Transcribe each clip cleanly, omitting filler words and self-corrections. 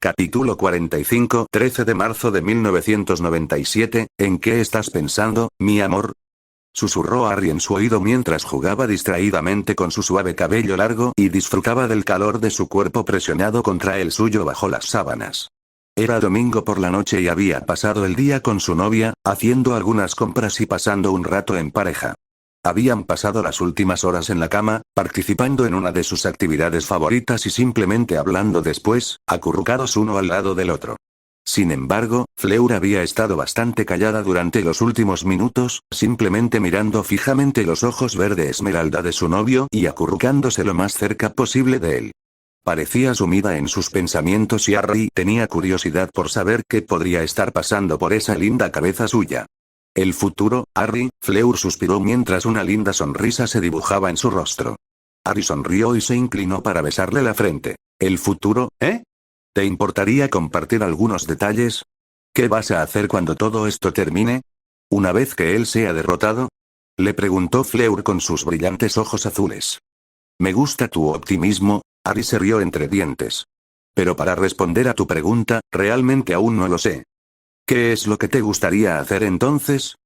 Capítulo 45, 13 de marzo de 1997, ¿en qué estás pensando, mi amor? Susurró Harry en su oído mientras jugaba distraídamente con su suave cabello largo y disfrutaba del calor de su cuerpo presionado contra el suyo bajo las sábanas. Era domingo por la noche y había pasado el día con su novia, haciendo algunas compras y pasando un rato en pareja. Habían pasado las últimas horas en la cama, participando en una de sus actividades favoritas y simplemente hablando después, acurrucados uno al lado del otro. Sin embargo, Fleur había estado bastante callada durante los últimos minutos, simplemente mirando fijamente los ojos verde esmeralda de su novio y acurrucándose lo más cerca posible de él. Parecía sumida en sus pensamientos y Harry tenía curiosidad por saber qué podría estar pasando por esa linda cabeza suya. El futuro, Harry, Fleur suspiró mientras una linda sonrisa se dibujaba en su rostro. Harry sonrió y se inclinó para besarle la frente. ¿El futuro, eh? ¿Te importaría compartir algunos detalles? ¿Qué vas a hacer cuando todo esto termine? ¿Una vez que él sea derrotado? Le preguntó Fleur con sus brillantes ojos azules. Me gusta tu optimismo, Harry se rió entre dientes. Pero para responder a tu pregunta, realmente aún no lo sé. ¿Qué es lo que te gustaría hacer entonces?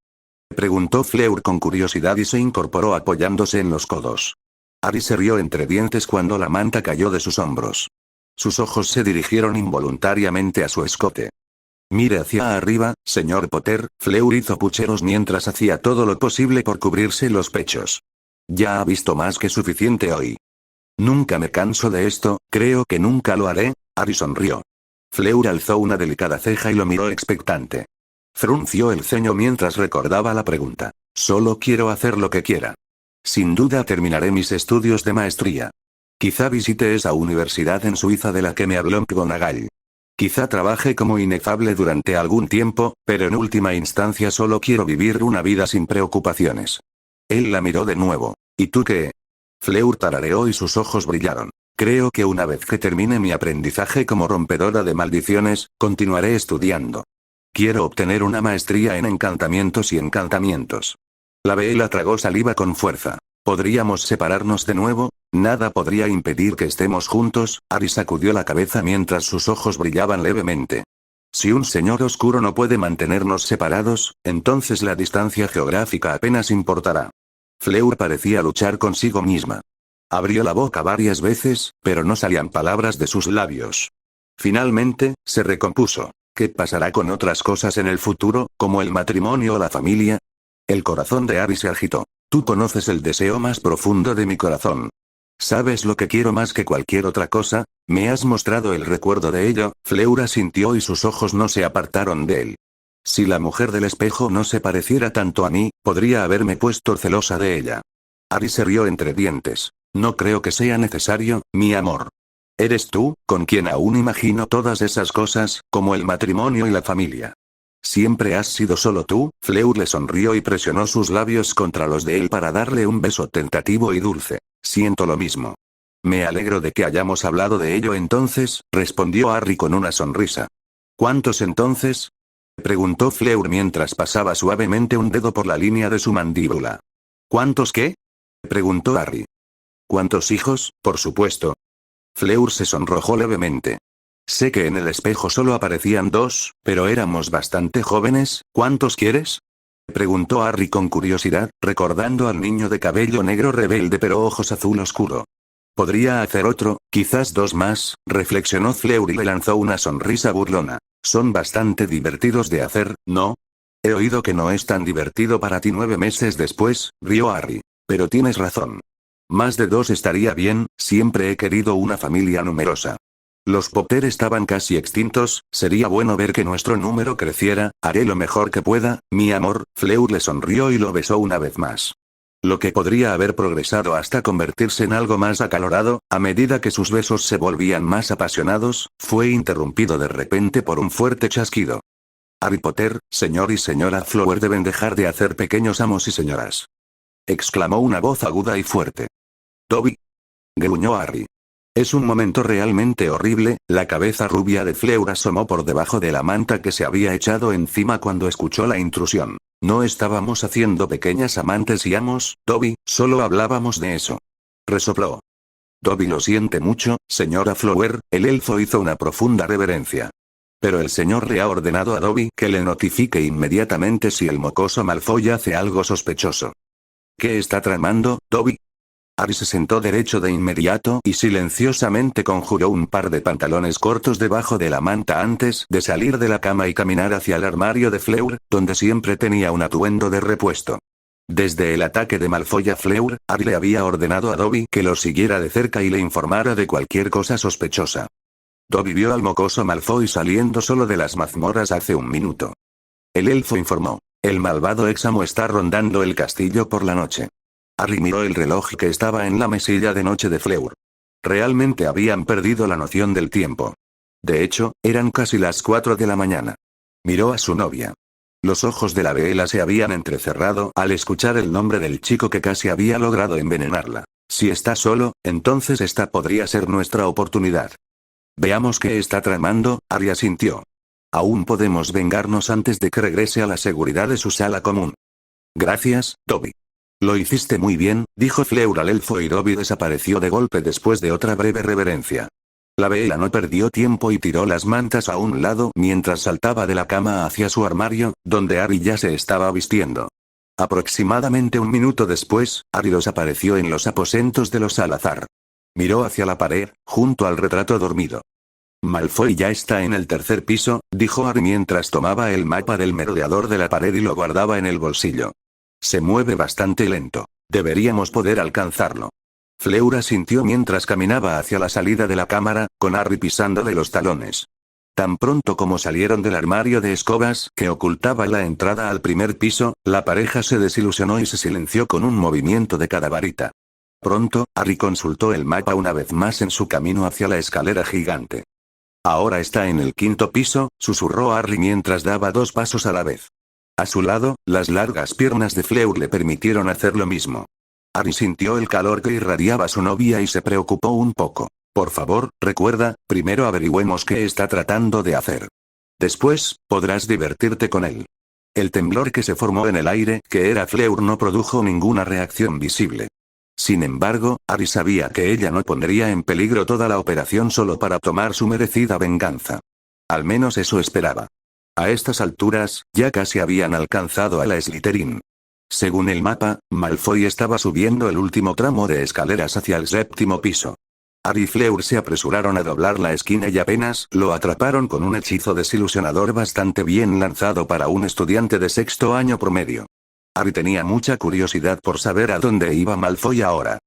Preguntó Fleur con curiosidad y se incorporó apoyándose en los codos. Harry se rió entre dientes cuando la manta cayó de sus hombros. Sus ojos se dirigieron involuntariamente a su escote. Mire hacia arriba, señor Potter, Fleur hizo pucheros mientras hacía todo lo posible por cubrirse los pechos. Ya ha visto más que suficiente hoy. Nunca me canso de esto, creo que nunca lo haré, Harry sonrió. Fleur alzó una delicada ceja y lo miró expectante. Frunció el ceño mientras recordaba la pregunta. Solo quiero hacer lo que quiera. Sin duda terminaré mis estudios de maestría. Quizá visite esa universidad en Suiza de la que me habló McGonagall. Quizá trabaje como inefable durante algún tiempo, pero en última instancia solo quiero vivir una vida sin preocupaciones. Él la miró de nuevo. ¿Y tú qué? Fleur tarareó y sus ojos brillaron. Creo que una vez que termine mi aprendizaje como rompedora de maldiciones, continuaré estudiando. Quiero obtener una maestría en encantamientos y encantamientos. La Bella tragó saliva con fuerza. ¿Podríamos separarnos de nuevo? Nada podría impedir que estemos juntos, Harry sacudió la cabeza mientras sus ojos brillaban levemente. Si un señor oscuro no puede mantenernos separados, entonces la distancia geográfica apenas importará. Fleur parecía luchar consigo misma. Abrió la boca varias veces, pero no salían palabras de sus labios. Finalmente, se recompuso. ¿Qué pasará con otras cosas en el futuro, como el matrimonio o la familia? El corazón de Harry se agitó. Tú conoces el deseo más profundo de mi corazón. ¿Sabes lo que quiero más que cualquier otra cosa? Me has mostrado el recuerdo de ello, Fleur asintió y sus ojos no se apartaron de él. Si la mujer del espejo no se pareciera tanto a mí, podría haberme puesto celosa de ella. Harry se rió entre dientes. No creo que sea necesario, mi amor. Eres tú, con quien aún imagino todas esas cosas, como el matrimonio y la familia. Siempre has sido solo tú, Fleur le sonrió y presionó sus labios contra los de él para darle un beso tentativo y dulce. Siento lo mismo. Me alegro de que hayamos hablado de ello entonces, respondió Harry con una sonrisa. ¿Cuántos entonces? Preguntó Fleur mientras pasaba suavemente un dedo por la línea de su mandíbula. ¿Cuántos qué? Preguntó Harry. ¿Cuántos hijos, por supuesto? Fleur se sonrojó levemente. Sé que en el espejo solo aparecían 2, pero éramos bastante jóvenes, ¿cuántos quieres? Preguntó Harry con curiosidad, recordando al niño de cabello negro rebelde pero ojos azul oscuro. Podría hacer otro, quizás 2 más, reflexionó Fleur y le lanzó una sonrisa burlona. Son bastante divertidos de hacer, ¿no? He oído que no es tan divertido para ti 9 meses después, rió Harry. Pero tienes razón. Más de 2 estaría bien, siempre he querido una familia numerosa. Los Potter estaban casi extintos, sería bueno ver que nuestro número creciera, haré lo mejor que pueda, mi amor, Fleur le sonrió y lo besó una vez más. Lo que podría haber progresado hasta convertirse en algo más acalorado, a medida que sus besos se volvían más apasionados, fue interrumpido de repente por un fuerte chasquido. Harry Potter, señor y señora Fleur deben dejar de hacer pequeños amos y señoras. Exclamó una voz aguda y fuerte. Toby. Gruñó Harry. Es un momento realmente horrible, la cabeza rubia de Fleur asomó por debajo de la manta que se había echado encima cuando escuchó la intrusión. No estábamos haciendo pequeñas amantes y amos, Toby, solo hablábamos de eso. Resopló. Dobby lo siente mucho, señora Flower, el elfo hizo una profunda reverencia. Pero el señor le ha ordenado a Dobby que le notifique inmediatamente si el mocoso Malfoy hace algo sospechoso. ¿Qué está tramando, Dobby? Harry se sentó derecho de inmediato y silenciosamente conjuró un par de pantalones cortos debajo de la manta antes de salir de la cama y caminar hacia el armario de Fleur, donde siempre tenía un atuendo de repuesto. Desde el ataque de Malfoy a Fleur, Harry le había ordenado a Dobby que lo siguiera de cerca y le informara de cualquier cosa sospechosa. Dobby vio al mocoso Malfoy saliendo solo de las mazmorras hace un minuto. El elfo informó. El malvado Examo está rondando el castillo por la noche. Harry miró el reloj que estaba en la mesilla de noche de Fleur. Realmente habían perdido la noción del tiempo. De hecho, eran casi las 4 de la mañana. Miró a su novia. Los ojos de la vela se habían entrecerrado al escuchar el nombre del chico que casi había logrado envenenarla. Si está solo, entonces esta podría ser nuestra oportunidad. Veamos qué está tramando, Harry asintió. Aún podemos vengarnos antes de que regrese a la seguridad de su sala común. Gracias, Dobby. Lo hiciste muy bien, dijo Fleur al elfo y Dobby desapareció de golpe después de otra breve reverencia. La vela no perdió tiempo y tiró las mantas a un lado mientras saltaba de la cama hacia su armario, donde Harry ya se estaba vistiendo. Aproximadamente un minuto después, Harry desapareció en los aposentos de los Salazar. Miró hacia la pared, junto al retrato dormido. Malfoy ya está en el tercer piso, dijo Harry mientras tomaba el mapa del merodeador de la pared y lo guardaba en el bolsillo. Se mueve bastante lento. Deberíamos poder alcanzarlo. Fleur asintió mientras caminaba hacia la salida de la cámara, con Harry pisándole los talones. Tan pronto como salieron del armario de escobas que ocultaba la entrada al primer piso, la pareja se desilusionó y se silenció con un movimiento de cada varita. Pronto, Harry consultó el mapa una vez más en su camino hacia la escalera gigante. Ahora está en el quinto piso, susurró Harry mientras daba 2 pasos a la vez. A su lado, las largas piernas de Fleur le permitieron hacer lo mismo. Harry sintió el calor que irradiaba su novia y se preocupó un poco. Por favor, recuerda, primero averigüemos qué está tratando de hacer. Después, podrás divertirte con él. El temblor que se formó en el aire, que era Fleur, no produjo ninguna reacción visible. Sin embargo, Harry sabía que ella no pondría en peligro toda la operación solo para tomar su merecida venganza. Al menos eso esperaba. A estas alturas, ya casi habían alcanzado a la Slytherin. Según el mapa, Malfoy estaba subiendo el último tramo de escaleras hacia el séptimo piso. Harry y Fleur se apresuraron a doblar la esquina y apenas lo atraparon con un hechizo desilusionador bastante bien lanzado para un estudiante de sexto año promedio. Harry tenía mucha curiosidad por saber a dónde iba Malfoy ahora.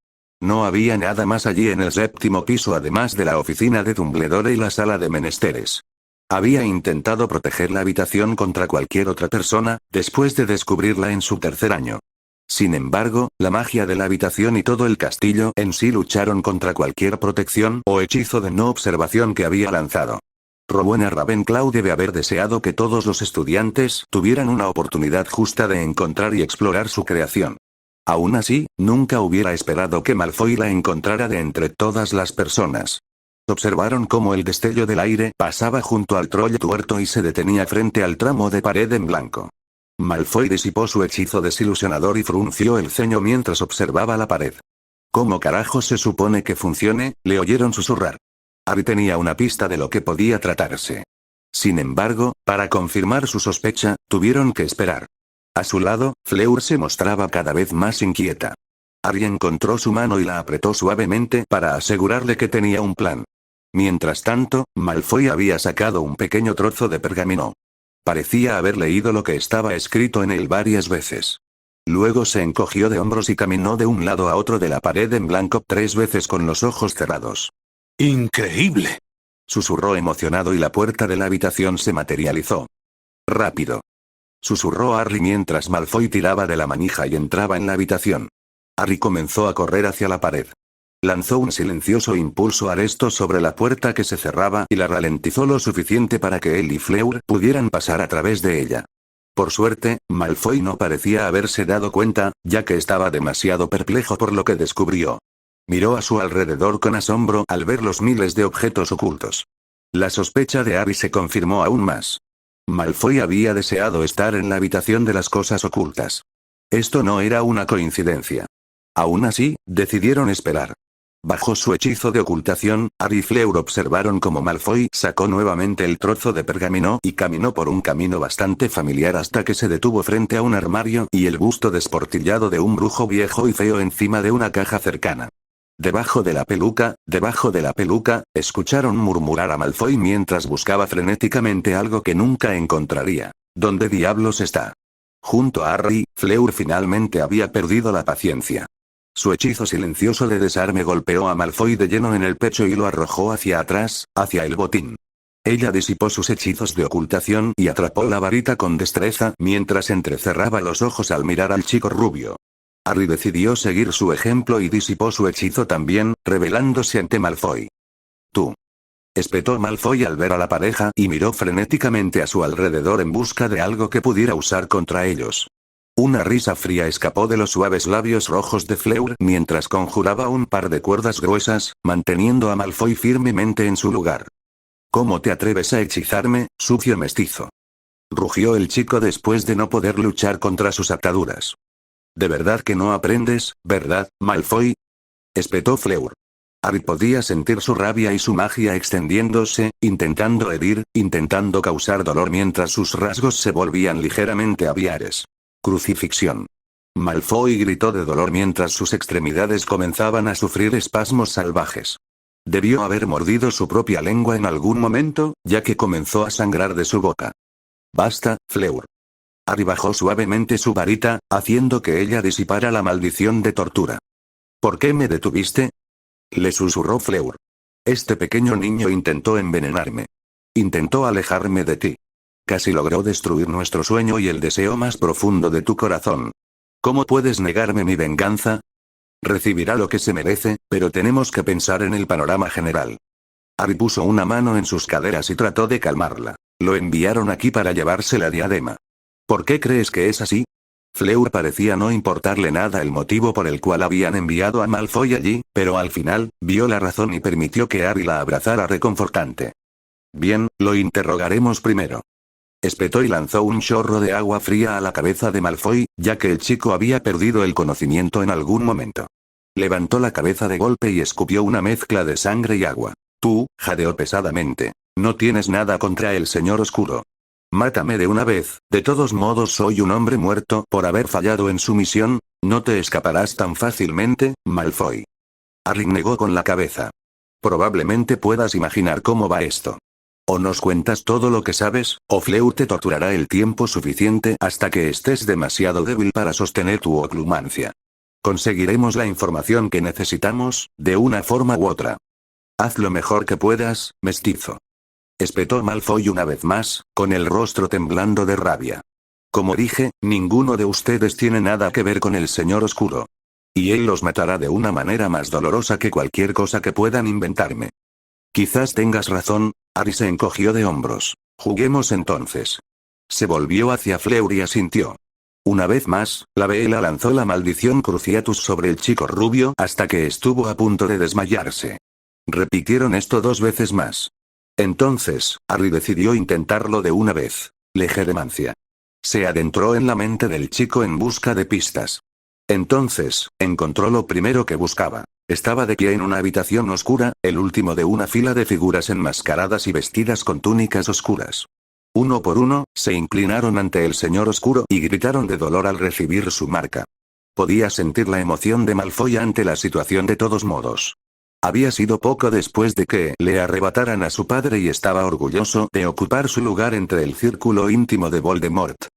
No había nada más allí en el séptimo piso además de la oficina de Dumbledore y la sala de menesteres. Había intentado proteger la habitación contra cualquier otra persona, después de descubrirla en su tercer año. Sin embargo, la magia de la habitación y todo el castillo en sí lucharon contra cualquier protección o hechizo de no observación que había lanzado. Rowena Ravenclaw debe haber deseado que todos los estudiantes tuvieran una oportunidad justa de encontrar y explorar su creación. Aún así, nunca hubiera esperado que Malfoy la encontrara de entre todas las personas. Observaron cómo el destello del aire pasaba junto al trollo tuerto y se detenía frente al tramo de pared en blanco. Malfoy disipó su hechizo desilusionador y frunció el ceño mientras observaba la pared. ¿Cómo carajos se supone que funcione?, le oyeron susurrar. Harry tenía una pista de lo que podía tratarse. Sin embargo, para confirmar su sospecha, tuvieron que esperar. A su lado, Fleur se mostraba cada vez más inquieta. Harry encontró su mano y la apretó suavemente para asegurarle que tenía un plan. Mientras tanto, Malfoy había sacado un pequeño trozo de pergamino. Parecía haber leído lo que estaba escrito en él varias veces. Luego se encogió de hombros y caminó de un lado a otro de la pared en blanco 3 veces con los ojos cerrados. ¡Increíble!, susurró emocionado y la puerta de la habitación se materializó. «Rápido», susurró Harry mientras Malfoy tiraba de la manija y entraba en la habitación. Harry comenzó a correr hacia la pared. Lanzó un silencioso impulso aresto sobre la puerta que se cerraba y la ralentizó lo suficiente para que él y Fleur pudieran pasar a través de ella. Por suerte, Malfoy no parecía haberse dado cuenta, ya que estaba demasiado perplejo por lo que descubrió. Miró a su alrededor con asombro al ver los miles de objetos ocultos. La sospecha de Harry se confirmó aún más. Malfoy había deseado estar en la habitación de las cosas ocultas. Esto no era una coincidencia. Aún así, decidieron esperar. Bajo su hechizo de ocultación, Harry y Fleur observaron cómo Malfoy sacó nuevamente el trozo de pergamino y caminó por un camino bastante familiar hasta que se detuvo frente a un armario y el busto desportillado de un brujo viejo y feo encima de una caja cercana. Debajo de la peluca, escucharon murmurar a Malfoy mientras buscaba frenéticamente algo que nunca encontraría. ¿Dónde diablos está? Junto a Harry, Fleur finalmente había perdido la paciencia. Su hechizo silencioso de desarme golpeó a Malfoy de lleno en el pecho y lo arrojó hacia atrás, hacia el botín. Ella disipó sus hechizos de ocultación y atrapó la varita con destreza mientras entrecerraba los ojos al mirar al chico rubio. Harry decidió seguir su ejemplo y disipó su hechizo también, revelándose ante Malfoy. «Tú», espetó Malfoy al ver a la pareja y miró frenéticamente a su alrededor en busca de algo que pudiera usar contra ellos. Una risa fría escapó de los suaves labios rojos de Fleur mientras conjuraba un par de cuerdas gruesas, manteniendo a Malfoy firmemente en su lugar. «¿Cómo te atreves a hechizarme, sucio mestizo?», rugió el chico después de no poder luchar contra sus ataduras. «¿De verdad que no aprendes, verdad, Malfoy?», espetó Fleur. Harry podía sentir su rabia y su magia extendiéndose, intentando herir, intentando causar dolor mientras sus rasgos se volvían ligeramente aviares. Crucifixión. Malfoy gritó de dolor mientras sus extremidades comenzaban a sufrir espasmos salvajes. Debió haber mordido su propia lengua en algún momento, ya que comenzó a sangrar de su boca. «Basta, Fleur». Harry bajó suavemente su varita, haciendo que ella disipara la maldición de tortura. «¿Por qué me detuviste?», le susurró Fleur. «Este pequeño niño intentó envenenarme. Intentó alejarme de ti. Casi logró destruir nuestro sueño y el deseo más profundo de tu corazón. ¿Cómo puedes negarme mi venganza? Recibirá lo que se merece, pero tenemos que pensar en el panorama general». Harry puso una mano en sus caderas y trató de calmarla. «Lo enviaron aquí para llevarse la diadema». «¿Por qué crees que es así?». Fleur parecía no importarle nada el motivo por el cual habían enviado a Malfoy allí, pero al final, vio la razón y permitió que Harry la abrazara reconfortante. «Bien, lo interrogaremos primero», espetó y lanzó un chorro de agua fría a la cabeza de Malfoy, ya que el chico había perdido el conocimiento en algún momento. Levantó la cabeza de golpe y escupió una mezcla de sangre y agua. «Tú», jadeó pesadamente, «no tienes nada contra el Señor Oscuro. Mátame de una vez, de todos modos soy un hombre muerto por haber fallado en su misión, no te escaparás tan fácilmente, Malfoy». Harry negó con la cabeza. «Probablemente puedas imaginar cómo va esto. O nos cuentas todo lo que sabes, o Fleur te torturará el tiempo suficiente hasta que estés demasiado débil para sostener tu oclumancia. Conseguiremos la información que necesitamos, de una forma u otra. Haz lo mejor que puedas, mestizo», espetó Malfoy una vez más, con el rostro temblando de rabia. «Como dije, ninguno de ustedes tiene nada que ver con el Señor Oscuro. Y él los matará de una manera más dolorosa que cualquier cosa que puedan inventarme». «Quizás tengas razón», Harry se encogió de hombros. «Juguemos entonces». Se volvió hacia Fleur y asintió. Una vez más, la vela lanzó la maldición Cruciatus sobre el chico rubio hasta que estuvo a punto de desmayarse. Repitieron esto 2 veces más. Entonces, Harry decidió intentarlo de una vez. Legeremancia. Se adentró en la mente del chico en busca de pistas. Entonces, encontró lo primero que buscaba. Estaba de pie en una habitación oscura, el último de una fila de figuras enmascaradas y vestidas con túnicas oscuras. Uno por uno, se inclinaron ante el Señor Oscuro y gritaron de dolor al recibir su marca. Podía sentir la emoción de Malfoy ante la situación de todos modos. Había sido poco después de que le arrebataran a su padre y estaba orgulloso de ocupar su lugar entre el círculo íntimo de Voldemort.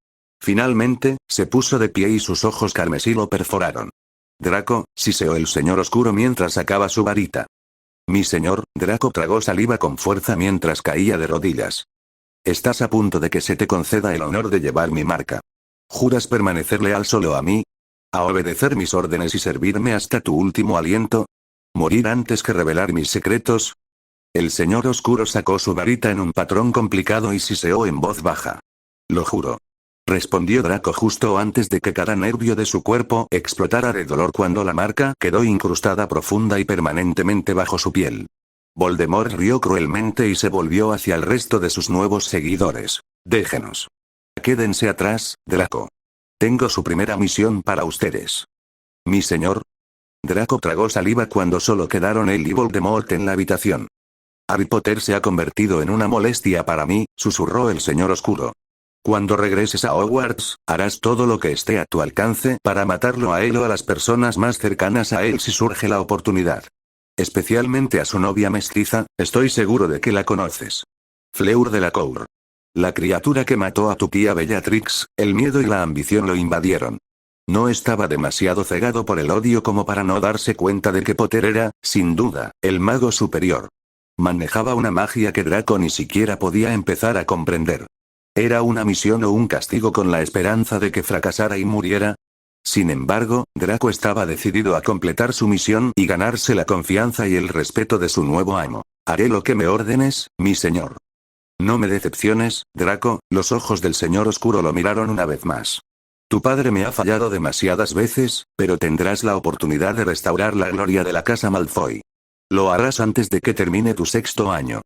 Finalmente, se puso de pie y sus ojos carmesí lo perforaron. «Draco», siseó el Señor Oscuro mientras sacaba su varita. «Mi señor», Draco tragó saliva con fuerza mientras caía de rodillas. «Estás a punto de que se te conceda el honor de llevar mi marca. ¿Juras permanecer leal solo a mí? ¿A obedecer mis órdenes y servirme hasta tu último aliento? ¿Morir antes que revelar mis secretos?». El Señor Oscuro sacó su varita en un patrón complicado y siseó en voz baja. «Lo juro», respondió Draco justo antes de que cada nervio de su cuerpo explotara de dolor cuando la marca quedó incrustada profunda y permanentemente bajo su piel. Voldemort rió cruelmente y se volvió hacia el resto de sus nuevos seguidores. «Déjenos. Quédense atrás, Draco. Tengo su primera misión para ustedes». «Mi señor». Draco tragó saliva cuando solo quedaron él y Voldemort en la habitación. Harry Potter se ha convertido en una molestia para mí, susurró el señor oscuro. Cuando regreses a Hogwarts, harás todo lo que esté a tu alcance para matarlo a él o a las personas más cercanas a él si surge la oportunidad. Especialmente a su novia mestiza, estoy seguro de que la conoces. Fleur Delacour. La criatura que mató a tu tía Bellatrix, el miedo y la ambición lo invadieron. No estaba demasiado cegado por el odio como para no darse cuenta de que Potter era, sin duda, el mago superior. Manejaba una magia que Draco ni siquiera podía empezar a comprender. ¿Era una misión o un castigo con la esperanza de que fracasara y muriera? Sin embargo, Draco estaba decidido a completar su misión y ganarse la confianza y el respeto de su nuevo amo. Haré lo que me ordenes, mi señor. No me decepciones, Draco. Los ojos del señor oscuro lo miraron una vez más. Tu padre me ha fallado demasiadas veces, pero tendrás la oportunidad de restaurar la gloria de la casa Malfoy. Lo harás antes de que termine tu 6º año.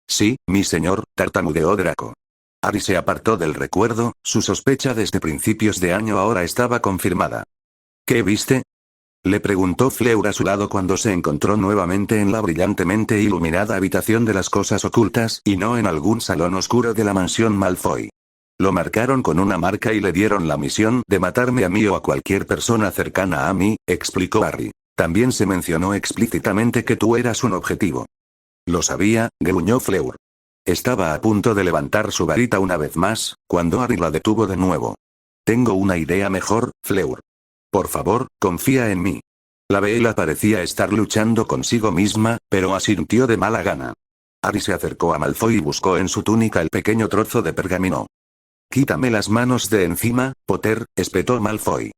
Sí, mi señor, tartamudeó Draco. Harry se apartó del recuerdo, su sospecha desde principios de año ahora estaba confirmada. ¿Qué viste? Le preguntó Fleur a su lado cuando se encontró nuevamente en la brillantemente iluminada habitación de las cosas ocultas y no en algún salón oscuro de la mansión Malfoy. Lo marcaron con una marca y le dieron la misión de matarme a mí o a cualquier persona cercana a mí, explicó Harry. También se mencionó explícitamente que tú eras un objetivo. Lo sabía, gruñó Fleur. Estaba a punto de levantar su varita una vez más, cuando Harry la detuvo de nuevo. Tengo una idea mejor, Fleur. Por favor, confía en mí. La Bella parecía estar luchando consigo misma, pero asintió de mala gana. Harry se acercó a Malfoy y buscó en su túnica el pequeño trozo de pergamino. Quítame las manos de encima, Potter, espetó Malfoy.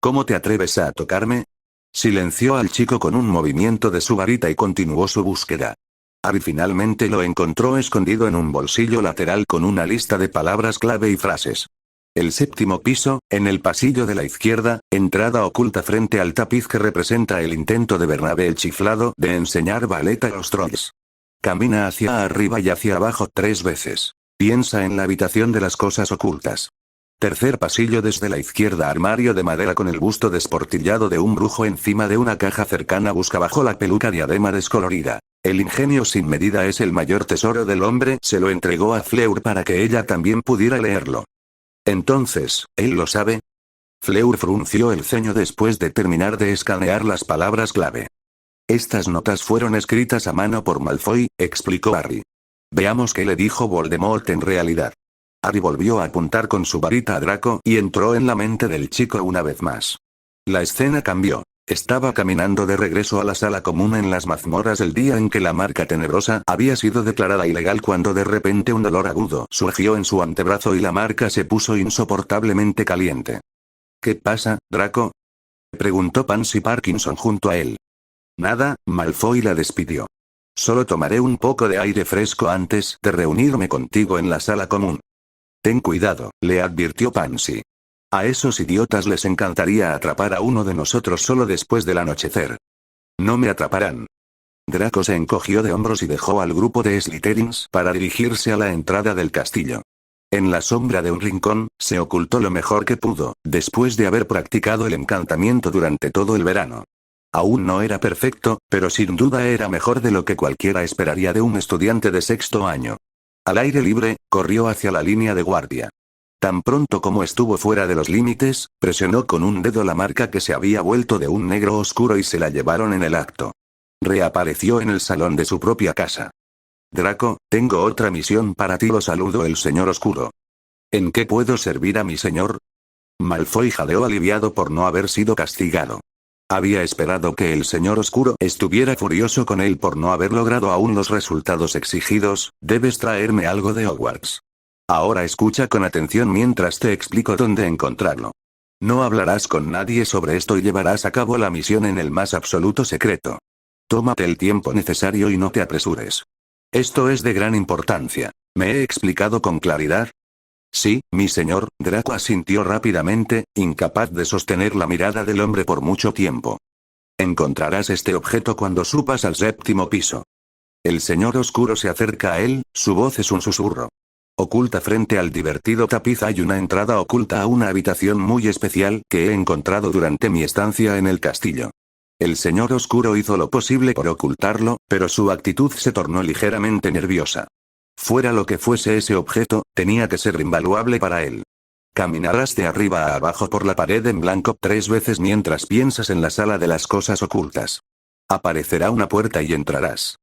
¿Cómo te atreves a tocarme? Silenció al chico con un movimiento de su varita y continuó su búsqueda. Harry finalmente lo encontró escondido en un bolsillo lateral con una lista de palabras clave y frases. El 7º piso, en el pasillo de la izquierda, entrada oculta frente al tapiz que representa el intento de Bernabé el Chiflado de enseñar ballet a los trolls. Camina hacia arriba y hacia abajo 3 veces. Piensa en la habitación de las cosas ocultas. Tercer pasillo desde la izquierda, armario de madera con el busto desportillado de un brujo encima de una caja cercana, busca bajo la peluca diadema descolorida. El ingenio sin medida es el mayor tesoro del hombre, se lo entregó a Fleur para que ella también pudiera leerlo. Entonces, ¿él lo sabe? Fleur frunció el ceño después de terminar de escanear las palabras clave. Estas notas fueron escritas a mano por Malfoy, explicó Harry. Veamos qué le dijo Voldemort en realidad. Harry volvió a apuntar con su varita a Draco y entró en la mente del chico una vez más. La escena cambió. Estaba caminando de regreso a la sala común en las mazmorras el día en que la marca tenebrosa había sido declarada ilegal, cuando de repente un dolor agudo surgió en su antebrazo y la marca se puso insoportablemente caliente. ¿Qué pasa, Draco? Preguntó Pansy Parkinson junto a él. Nada, Malfoy la despidió. Solo tomaré un poco de aire fresco antes de reunirme contigo en la sala común. Ten cuidado, le advirtió Pansy. A esos idiotas les encantaría atrapar a uno de nosotros solo después del anochecer. No me atraparán. Draco se encogió de hombros y dejó al grupo de Slytherins para dirigirse a la entrada del castillo. En la sombra de un rincón, se ocultó lo mejor que pudo, después de haber practicado el encantamiento durante todo el verano. Aún no era perfecto, pero sin duda era mejor de lo que cualquiera esperaría de un estudiante de 6º año. Al aire libre, corrió hacia la línea de guardia. Tan pronto como estuvo fuera de los límites, presionó con un dedo la marca que se había vuelto de un negro oscuro y se la llevaron en el acto. Reapareció en el salón de su propia casa. Draco, tengo otra misión para ti, lo saludó el señor oscuro. ¿En qué puedo servir a mi señor? Malfoy jadeó aliviado por no haber sido castigado. Había esperado que el señor oscuro estuviera furioso con él por no haber logrado aún los resultados exigidos. Debes traerme algo de Hogwarts. Ahora escucha con atención mientras te explico dónde encontrarlo. No hablarás con nadie sobre esto y llevarás a cabo la misión en el más absoluto secreto. Tómate el tiempo necesario y no te apresures. Esto es de gran importancia. ¿Me he explicado con claridad? Sí, mi señor. Draco asintió rápidamente, incapaz de sostener la mirada del hombre por mucho tiempo. Encontrarás este objeto cuando subas al 7º piso. El señor oscuro se acerca a él, su voz es un susurro. Oculta frente al divertido tapiz hay una entrada oculta a una habitación muy especial que he encontrado durante mi estancia en el castillo. El señor oscuro hizo lo posible por ocultarlo, pero su actitud se tornó ligeramente nerviosa. Fuera lo que fuese ese objeto, tenía que ser invaluable para él. Caminarás de arriba a abajo por la pared en blanco 3 veces mientras piensas en la sala de las cosas ocultas. Aparecerá una puerta y entrarás.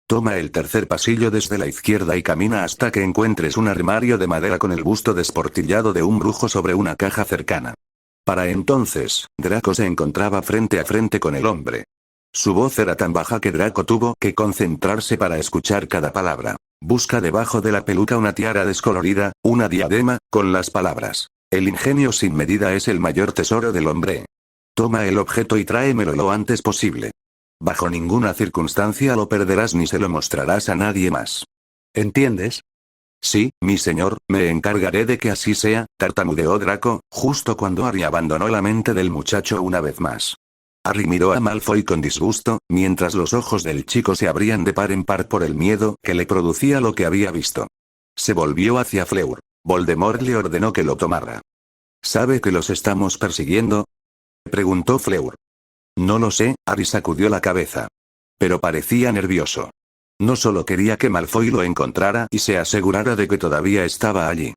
Toma el tercer pasillo desde la izquierda y camina hasta que encuentres un armario de madera con el busto desportillado de un brujo sobre una caja cercana. Para entonces, Draco se encontraba frente a frente con el hombre. Su voz era tan baja que Draco tuvo que concentrarse para escuchar cada palabra. Busca debajo de la peluca una tiara descolorida, una diadema, con las palabras: el ingenio sin medida es el mayor tesoro del hombre. Toma el objeto y tráemelo lo antes posible. Bajo ninguna circunstancia lo perderás ni se lo mostrarás a nadie más. ¿Entiendes? Sí, mi señor, me encargaré de que así sea, tartamudeó Draco, justo cuando Harry abandonó la mente del muchacho una vez más. Harry miró a Malfoy con disgusto, mientras los ojos del chico se abrían de par en par por el miedo que le producía lo que había visto. Se volvió hacia Fleur. Voldemort le ordenó que lo tomara. ¿Sabe que los estamos persiguiendo?, preguntó Fleur. No lo sé, Harry sacudió la cabeza. Pero parecía nervioso. No solo quería que Malfoy lo encontrara y se asegurara de que todavía estaba allí.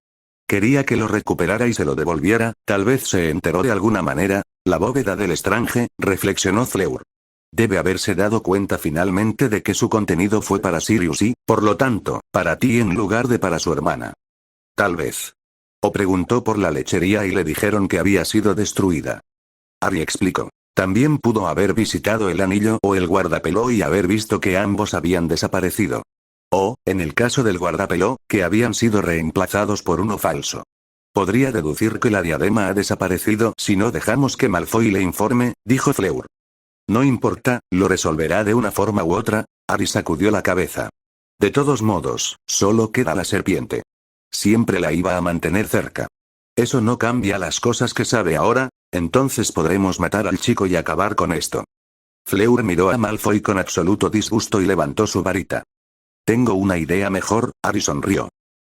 Quería que lo recuperara y se lo devolviera, tal vez se enteró de alguna manera. La bóveda del Estrange, reflexionó Fleur. Debe haberse dado cuenta finalmente de que su contenido fue para Sirius y, por lo tanto, para ti en lugar de para su hermana. Tal vez. O preguntó por la lechería y le dijeron que había sido destruida. Harry explicó. También pudo haber visitado el anillo o el guardapelo y haber visto que ambos habían desaparecido. O, en el caso del guardapelo, que habían sido reemplazados por uno falso. Podría deducir que la diadema ha desaparecido si no dejamos que Malfoy le informe, dijo Fleur. No importa, lo resolverá de una forma u otra. Harry sacudió la cabeza. De todos modos, solo queda la serpiente. Siempre la iba a mantener cerca. Eso no cambia las cosas que sabe ahora. Entonces podremos matar al chico y acabar con esto. Fleur miró a Malfoy con absoluto disgusto y levantó su varita. Tengo una idea mejor, Harry sonrió.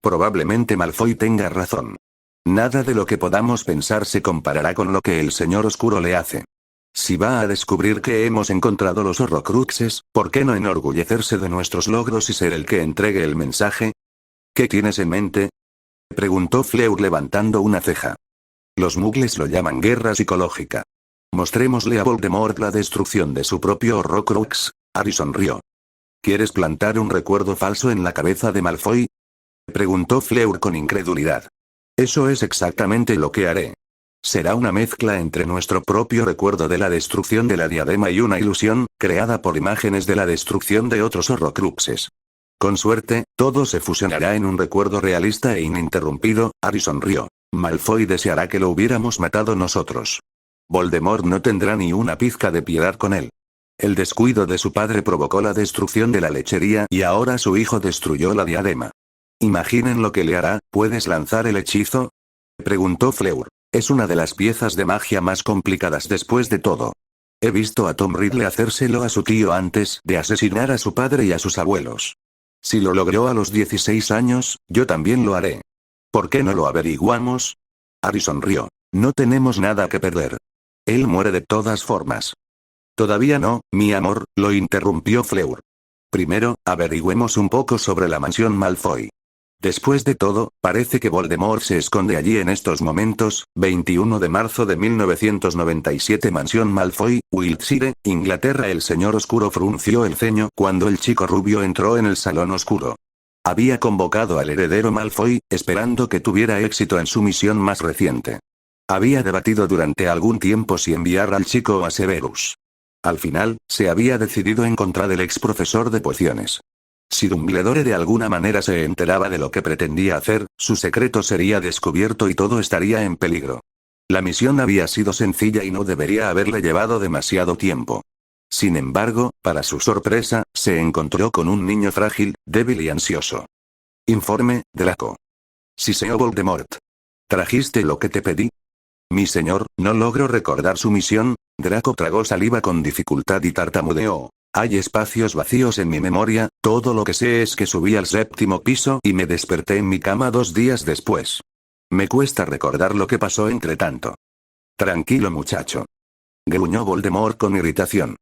Probablemente Malfoy tenga razón. Nada de lo que podamos pensar se comparará con lo que el señor oscuro le hace. Si va a descubrir que hemos encontrado los Horrocruxes, ¿por qué no enorgullecerse de nuestros logros y ser el que entregue el mensaje? ¿Qué tienes en mente?, preguntó Fleur levantando una ceja. Los muggles lo llaman guerra psicológica. Mostrémosle a Voldemort la destrucción de su propio Horrocrux. Harry sonrió. ¿Quieres plantar un recuerdo falso en la cabeza de Malfoy?, preguntó Fleur con incredulidad. Eso es exactamente lo que haré. Será una mezcla entre nuestro propio recuerdo de la destrucción de la diadema y una ilusión, creada por imágenes de la destrucción de otros Horrocruxes. Con suerte, todo se fusionará en un recuerdo realista e ininterrumpido. Harry sonrió. Malfoy deseará que lo hubiéramos matado nosotros. Voldemort no tendrá ni una pizca de piedad con él. El descuido de su padre provocó la destrucción de la lechería y ahora su hijo destruyó la diadema. Imaginen lo que le hará. ¿Puedes lanzar el hechizo?, preguntó Fleur. Es una de las piezas de magia más complicadas después de todo. He visto a Tom Riddle hacérselo a su tío antes de asesinar a su padre y a sus abuelos. Si lo logró a los 16 años, yo también lo haré. ¿Por qué no lo averiguamos? Harry sonrió. No tenemos nada que perder. Él muere de todas formas. Todavía no, mi amor, lo interrumpió Fleur. Primero, averigüemos un poco sobre la mansión Malfoy. Después de todo, parece que Voldemort se esconde allí en estos momentos. 21 de marzo de 1997. Mansión Malfoy, Wiltshire, Inglaterra. El señor oscuro frunció el ceño cuando el chico rubio entró en el salón oscuro. Había convocado al heredero Malfoy, esperando que tuviera éxito en su misión más reciente. Había debatido durante algún tiempo si enviar al chico a Severus. Al final, se había decidido en contra del ex profesor de pociones. Si Dumbledore de alguna manera se enteraba de lo que pretendía hacer, su secreto sería descubierto y todo estaría en peligro. La misión había sido sencilla y no debería haberle llevado demasiado tiempo. Sin embargo, para su sorpresa, se encontró con un niño frágil, débil y ansioso. Informe, Draco. Sí, señor Voldemort. ¿Trajiste lo que te pedí? Mi señor, no logro recordar su misión. Draco tragó saliva con dificultad y tartamudeó. Hay espacios vacíos en mi memoria, todo lo que sé es que subí al 7º piso y me desperté en mi cama 2 días después. Me cuesta recordar lo que pasó entre tanto. Tranquilo muchacho. gruñó Voldemort con irritación.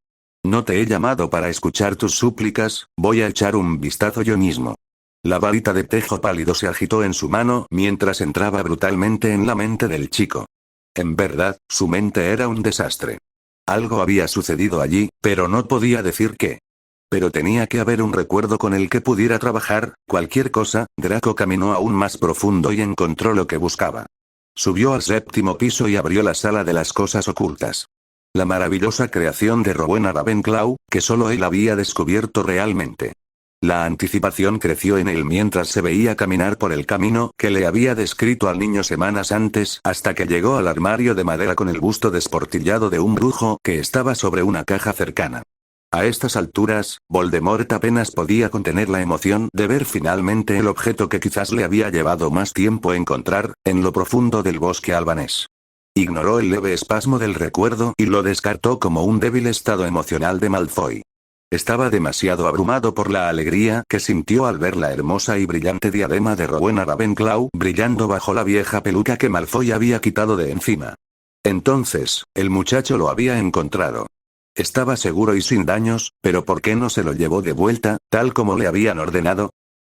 No te he llamado para escuchar tus súplicas, voy a echar un vistazo yo mismo. La varita de tejo pálido se agitó en su mano mientras entraba brutalmente en la mente del chico. En verdad, su mente era un desastre. Algo había sucedido allí, pero no podía decir qué. Pero tenía que haber un recuerdo con el que pudiera trabajar, cualquier cosa. Draco caminó aún más profundo y encontró lo que buscaba. Subió al 7º piso y abrió la sala de las cosas ocultas. La maravillosa creación de Rowena Ravenclaw, que solo él había descubierto realmente. La anticipación creció en él mientras se veía caminar por el camino que le había descrito al niño semanas antes, hasta que llegó al armario de madera con el busto desportillado de un brujo que estaba sobre una caja cercana. A estas alturas, Voldemort apenas podía contener la emoción de ver finalmente el objeto que quizás le había llevado más tiempo encontrar, en lo profundo del bosque albanés. Ignoró el leve espasmo del recuerdo y lo descartó como un débil estado emocional de Malfoy. Estaba demasiado abrumado por la alegría que sintió al ver la hermosa y brillante diadema de Rowena Ravenclaw brillando bajo la vieja peluca que Malfoy había quitado de encima. Entonces, el muchacho lo había encontrado. Estaba seguro y sin daños, pero ¿por qué no se lo llevó de vuelta, tal como le habían ordenado?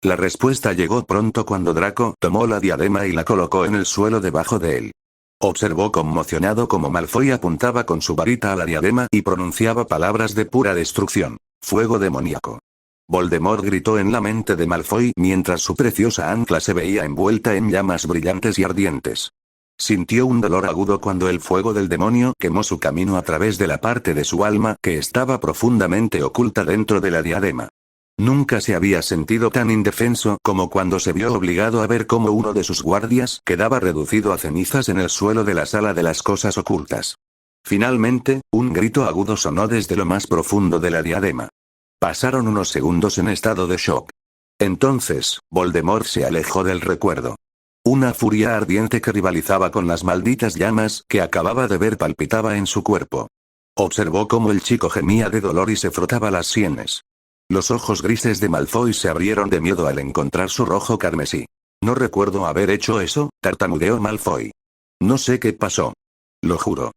La respuesta llegó pronto cuando Draco tomó la diadema y la colocó en el suelo debajo de él. Observó conmocionado cómo Malfoy apuntaba con su varita a la diadema y pronunciaba palabras de pura destrucción. Fuego demoníaco. Voldemort gritó en la mente de Malfoy mientras su preciosa ancla se veía envuelta en llamas brillantes y ardientes. Sintió un dolor agudo cuando el fuego del demonio quemó su camino a través de la parte de su alma que estaba profundamente oculta dentro de la diadema. Nunca se había sentido tan indefenso como cuando se vio obligado a ver cómo uno de sus guardias quedaba reducido a cenizas en el suelo de la sala de las cosas ocultas. Finalmente, un grito agudo sonó desde lo más profundo de la diadema. Pasaron unos segundos en estado de shock. Entonces, Voldemort se alejó del recuerdo. Una furia ardiente que rivalizaba con las malditas llamas que acababa de ver palpitaba en su cuerpo. Observó cómo el chico gemía de dolor y se frotaba las sienes. Los ojos grises de Malfoy se abrieron de miedo al encontrar su rojo carmesí. No recuerdo haber hecho eso, tartamudeó Malfoy. No sé qué pasó. Lo juro.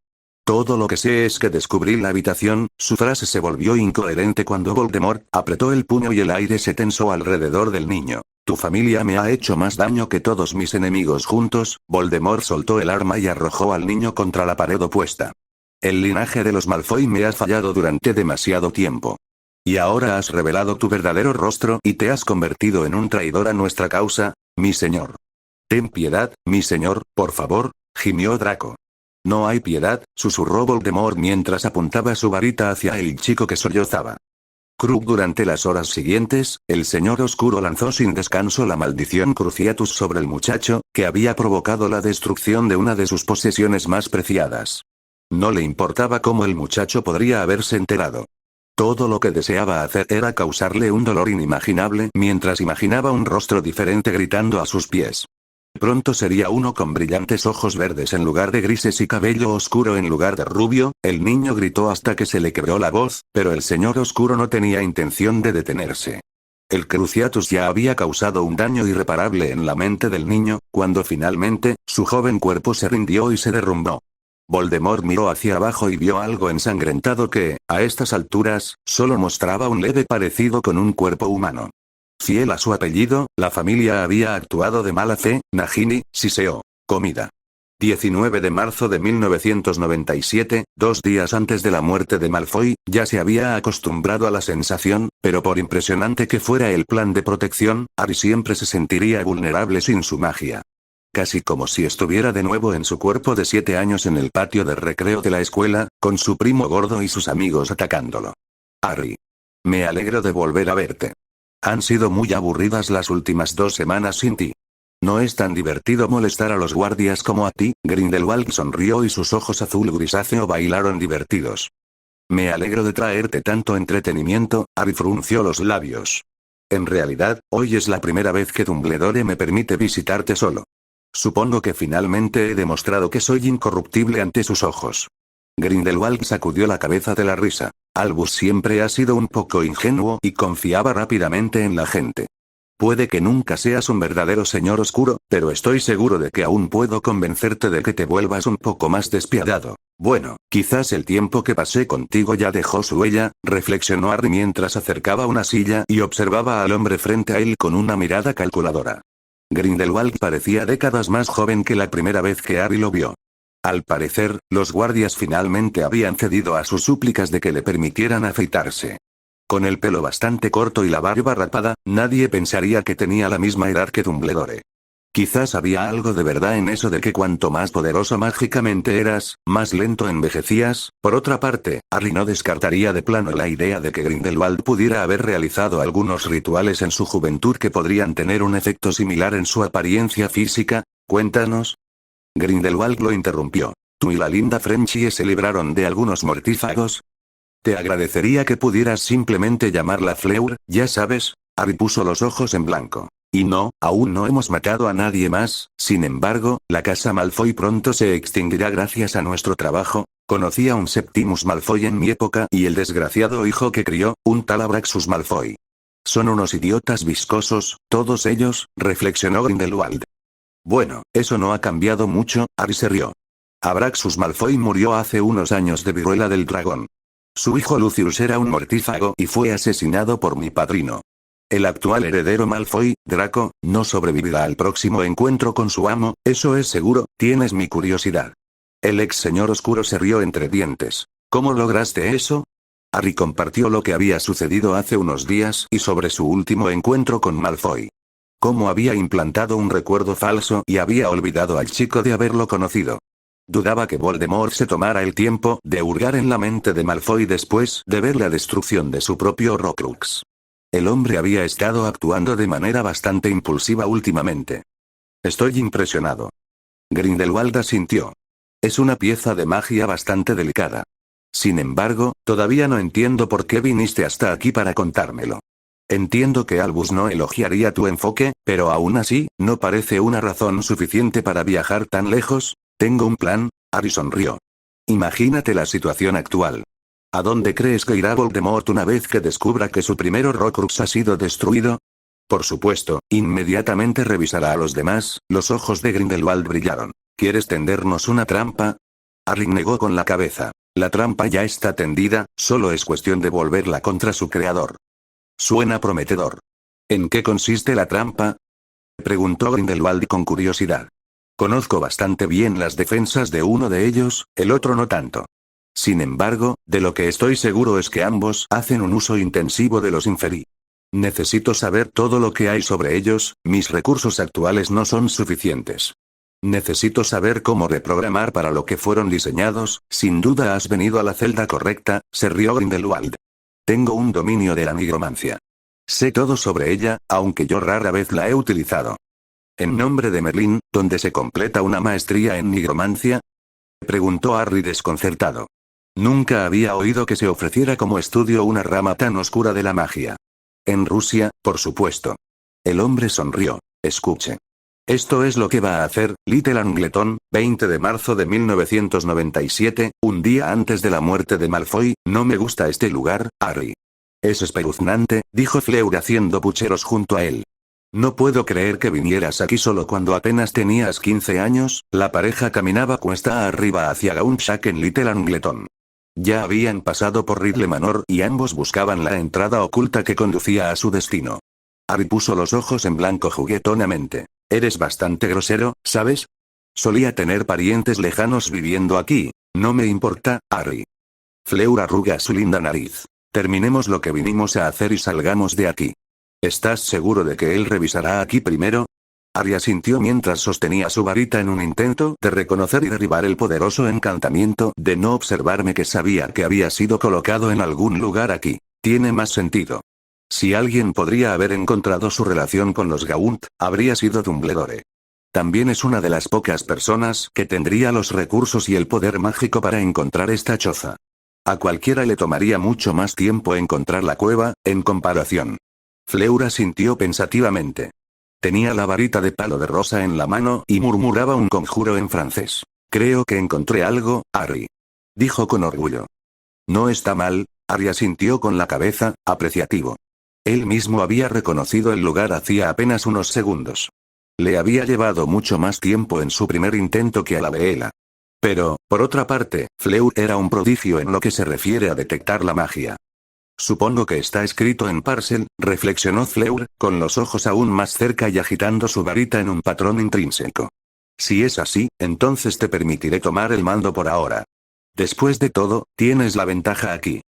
Todo lo que sé es que descubrí la habitación. Su frase se volvió incoherente cuando Voldemort apretó el puño y el aire se tensó alrededor del niño. Tu familia me ha hecho más daño que todos mis enemigos juntos. Voldemort soltó el arma y arrojó al niño contra la pared opuesta. El linaje de los Malfoy me ha fallado durante demasiado tiempo. Y ahora has revelado tu verdadero rostro y te has convertido en un traidor a nuestra causa, mi señor. Ten piedad, mi señor, por favor, gimió Draco. No hay piedad, susurró Voldemort mientras apuntaba su varita hacia el chico que sollozaba. Durante las horas siguientes, el señor oscuro lanzó sin descanso la maldición Cruciatus sobre el muchacho, que había provocado la destrucción de una de sus posesiones más preciadas. No le importaba cómo el muchacho podría haberse enterado. Todo lo que deseaba hacer era causarle un dolor inimaginable mientras imaginaba un rostro diferente gritando a sus pies. Pronto sería uno con brillantes ojos verdes en lugar de grises y cabello oscuro en lugar de rubio. El niño gritó hasta que se le quebró la voz, pero el señor oscuro no tenía intención de detenerse. El Cruciatus ya había causado un daño irreparable en la mente del niño, cuando finalmente, su joven cuerpo se rindió y se derrumbó. Voldemort miró hacia abajo y vio algo ensangrentado que, a estas alturas, solo mostraba un leve parecido con un cuerpo humano. Fiel a su apellido, la familia había actuado de mala fe. Nagini, Siseo. Comida. 19 de marzo de 1997, 2 días antes de la muerte de Malfoy, ya se había acostumbrado a la sensación, pero por impresionante que fuera el plan de protección, Harry siempre se sentiría vulnerable sin su magia. Casi como si estuviera de nuevo en su cuerpo de 7 años en el patio de recreo de la escuela, con su primo gordo y sus amigos atacándolo. Harry. Me alegro de volver a verte. Han sido muy aburridas las últimas 2 semanas sin ti. No es tan divertido molestar a los guardias como a ti. Grindelwald sonrió y sus ojos azul grisáceo bailaron divertidos. Me alegro de traerte tanto entretenimiento. Harry frunció los labios. En realidad, hoy es la primera vez que Dumbledore me permite visitarte solo. Supongo que finalmente he demostrado que soy incorruptible ante sus ojos. Grindelwald sacudió la cabeza de la risa. Albus siempre ha sido un poco ingenuo y confiaba rápidamente en la gente. Puede que nunca seas un verdadero señor oscuro, pero estoy seguro de que aún puedo convencerte de que te vuelvas un poco más despiadado. Bueno, quizás el tiempo que pasé contigo ya dejó su huella, reflexionó Harry mientras acercaba una silla y observaba al hombre frente a él con una mirada calculadora. Grindelwald parecía décadas más joven que la primera vez que Harry lo vio. Al parecer, los guardias finalmente habían cedido a sus súplicas de que le permitieran afeitarse. Con el pelo bastante corto y la barba rapada, nadie pensaría que tenía la misma edad que Dumbledore. Quizás había algo de verdad en eso de que cuanto más poderoso mágicamente eras, más lento envejecías. Por otra parte, Harry no descartaría de plano la idea de que Grindelwald pudiera haber realizado algunos rituales en su juventud que podrían tener un efecto similar en su apariencia física. Cuéntanos. Grindelwald lo interrumpió. ¿Tú y la linda Frenchie se libraron de algunos mortífagos? Te agradecería que pudieras simplemente llamarla Fleur, ya sabes. Harry puso los ojos en blanco. Y no, aún no hemos matado a nadie más. Sin embargo, la casa Malfoy pronto se extinguirá gracias a nuestro trabajo. Conocí a un Septimus Malfoy en mi época y el desgraciado hijo que crió, un tal Abraxus Malfoy. Son unos idiotas viscosos, todos ellos, reflexionó Grindelwald. Bueno, eso no ha cambiado mucho. Harry se rió. Abraxus Malfoy murió hace unos años de viruela del dragón. Su hijo Lucius era un mortífago y fue asesinado por mi padrino. El actual heredero Malfoy, Draco, no sobrevivirá al próximo encuentro con su amo, eso es seguro. Tienes mi curiosidad. El ex señor oscuro se rió entre dientes. ¿Cómo lograste eso? Harry compartió lo que había sucedido hace unos días y sobre su último encuentro con Malfoy. Cómo había implantado un recuerdo falso y había olvidado al chico de haberlo conocido. Dudaba que Voldemort se tomara el tiempo de hurgar en la mente de Malfoy después de ver la destrucción de su propio Horcrux. El hombre había estado actuando de manera bastante impulsiva últimamente. Estoy impresionado. Grindelwald asintió. Es una pieza de magia bastante delicada. Sin embargo, todavía no entiendo por qué viniste hasta aquí para contármelo. Entiendo que Albus no elogiaría tu enfoque, pero aún así, ¿no parece una razón suficiente para viajar tan lejos? Tengo un plan. Harry sonrió. Imagínate la situación actual. ¿A dónde crees que irá Voldemort una vez que descubra que su primer Horcrux ha sido destruido? Por supuesto, inmediatamente revisará a los demás. Los ojos de Grindelwald brillaron. ¿Quieres tendernos una trampa? Harry negó con la cabeza. La trampa ya está tendida, solo es cuestión de volverla contra su creador. Suena prometedor. ¿En qué consiste la trampa? Preguntó Grindelwald con curiosidad. Conozco bastante bien las defensas de uno de ellos, el otro no tanto. Sin embargo, de lo que estoy seguro es que ambos hacen un uso intensivo de los Inferi. Necesito saber todo lo que hay sobre ellos, mis recursos actuales no son suficientes. Necesito saber cómo reprogramar para lo que fueron diseñados. Sin duda has venido a la celda correcta, se rió Grindelwald. Tengo un dominio de la nigromancia. Sé todo sobre ella, aunque yo rara vez la he utilizado. ¿En nombre de Merlín, donde se completa una maestría en nigromancia? Preguntó Harry desconcertado. Nunca había oído que se ofreciera como estudio una rama tan oscura de la magia. En Rusia, por supuesto. El hombre sonrió. Escuche. Esto es lo que va a hacer, Little Angleton, 20 de marzo de 1997, un día antes de la muerte de Malfoy. No me gusta este lugar, Harry. Es espeluznante, dijo Fleur haciendo pucheros junto a él. No puedo creer que vinieras aquí solo cuando apenas tenías 15 años. La pareja caminaba cuesta arriba hacia Gauntsack en Little Angleton. Ya habían pasado por Ridley Manor y ambos buscaban la entrada oculta que conducía a su destino. Harry puso los ojos en blanco juguetonamente. Eres bastante grosero, ¿sabes? Solía tener parientes lejanos viviendo aquí. No me importa, Harry. Fleur arruga su linda nariz. Terminemos lo que vinimos a hacer y salgamos de aquí. ¿Estás seguro de que él revisará aquí primero? Harry asintió mientras sostenía su varita en un intento de reconocer y derribar el poderoso encantamiento de no observarme que sabía que había sido colocado en algún lugar aquí. Tiene más sentido. Si alguien podría haber encontrado su relación con los Gaunt, habría sido Dumbledore. También es una de las pocas personas que tendría los recursos y el poder mágico para encontrar esta choza. A cualquiera le tomaría mucho más tiempo encontrar la cueva, en comparación. Fleur asintió pensativamente. Tenía la varita de palo de rosa en la mano y murmuraba un conjuro en francés. Creo que encontré algo, Harry. Dijo con orgullo. No está mal, Harry asintió con la cabeza, apreciativo. Él mismo había reconocido el lugar hacía apenas unos segundos. Le había llevado mucho más tiempo en su primer intento que a la Veela. Pero, por otra parte, Fleur era un prodigio en lo que se refiere a detectar la magia. Supongo que está escrito en Parcel, reflexionó Fleur, con los ojos aún más cerca y agitando su varita en un patrón intrínseco. Si es así, entonces te permitiré tomar el mando por ahora. Después de todo, tienes la ventaja aquí.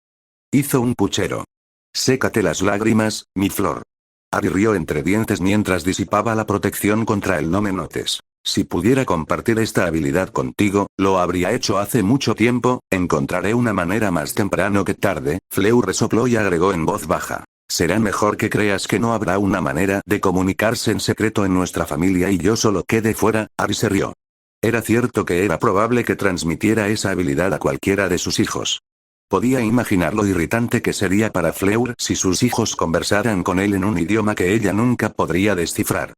Hizo un puchero. Sécate las lágrimas, mi flor. Harry rió entre dientes mientras disipaba la protección contra el no me notes. Si pudiera compartir esta habilidad contigo, lo habría hecho hace mucho tiempo, encontraré una manera más temprano que tarde. Fleur resopló y agregó en voz baja. Será mejor que creas que no habrá una manera de comunicarse en secreto en nuestra familia y yo solo quede fuera. Harry se rió. Era cierto que era probable que transmitiera esa habilidad a cualquiera de sus hijos. Podía imaginar lo irritante que sería para Fleur si sus hijos conversaran con él en un idioma que ella nunca podría descifrar.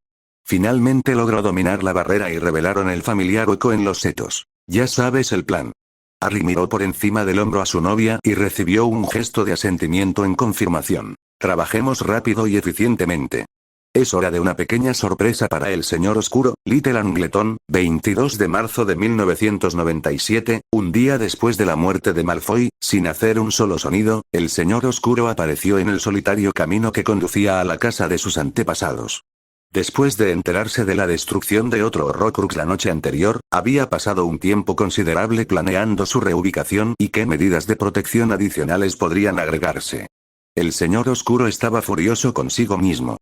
Finalmente logró dominar la barrera y revelaron el familiar hueco en los setos. Ya sabes el plan. Harry miró por encima del hombro a su novia y recibió un gesto de asentimiento en confirmación. Trabajemos rápido y eficientemente. Es hora de una pequeña sorpresa para el señor oscuro. Little Angleton, 22 de marzo de 1997, un día después de la muerte de Malfoy, sin hacer un solo sonido, el señor oscuro apareció en el solitario camino que conducía a la casa de sus antepasados. Después de enterarse de la destrucción de otro Horrocrux la noche anterior, había pasado un tiempo considerable planeando su reubicación y qué medidas de protección adicionales podrían agregarse. El señor oscuro estaba furioso consigo mismo.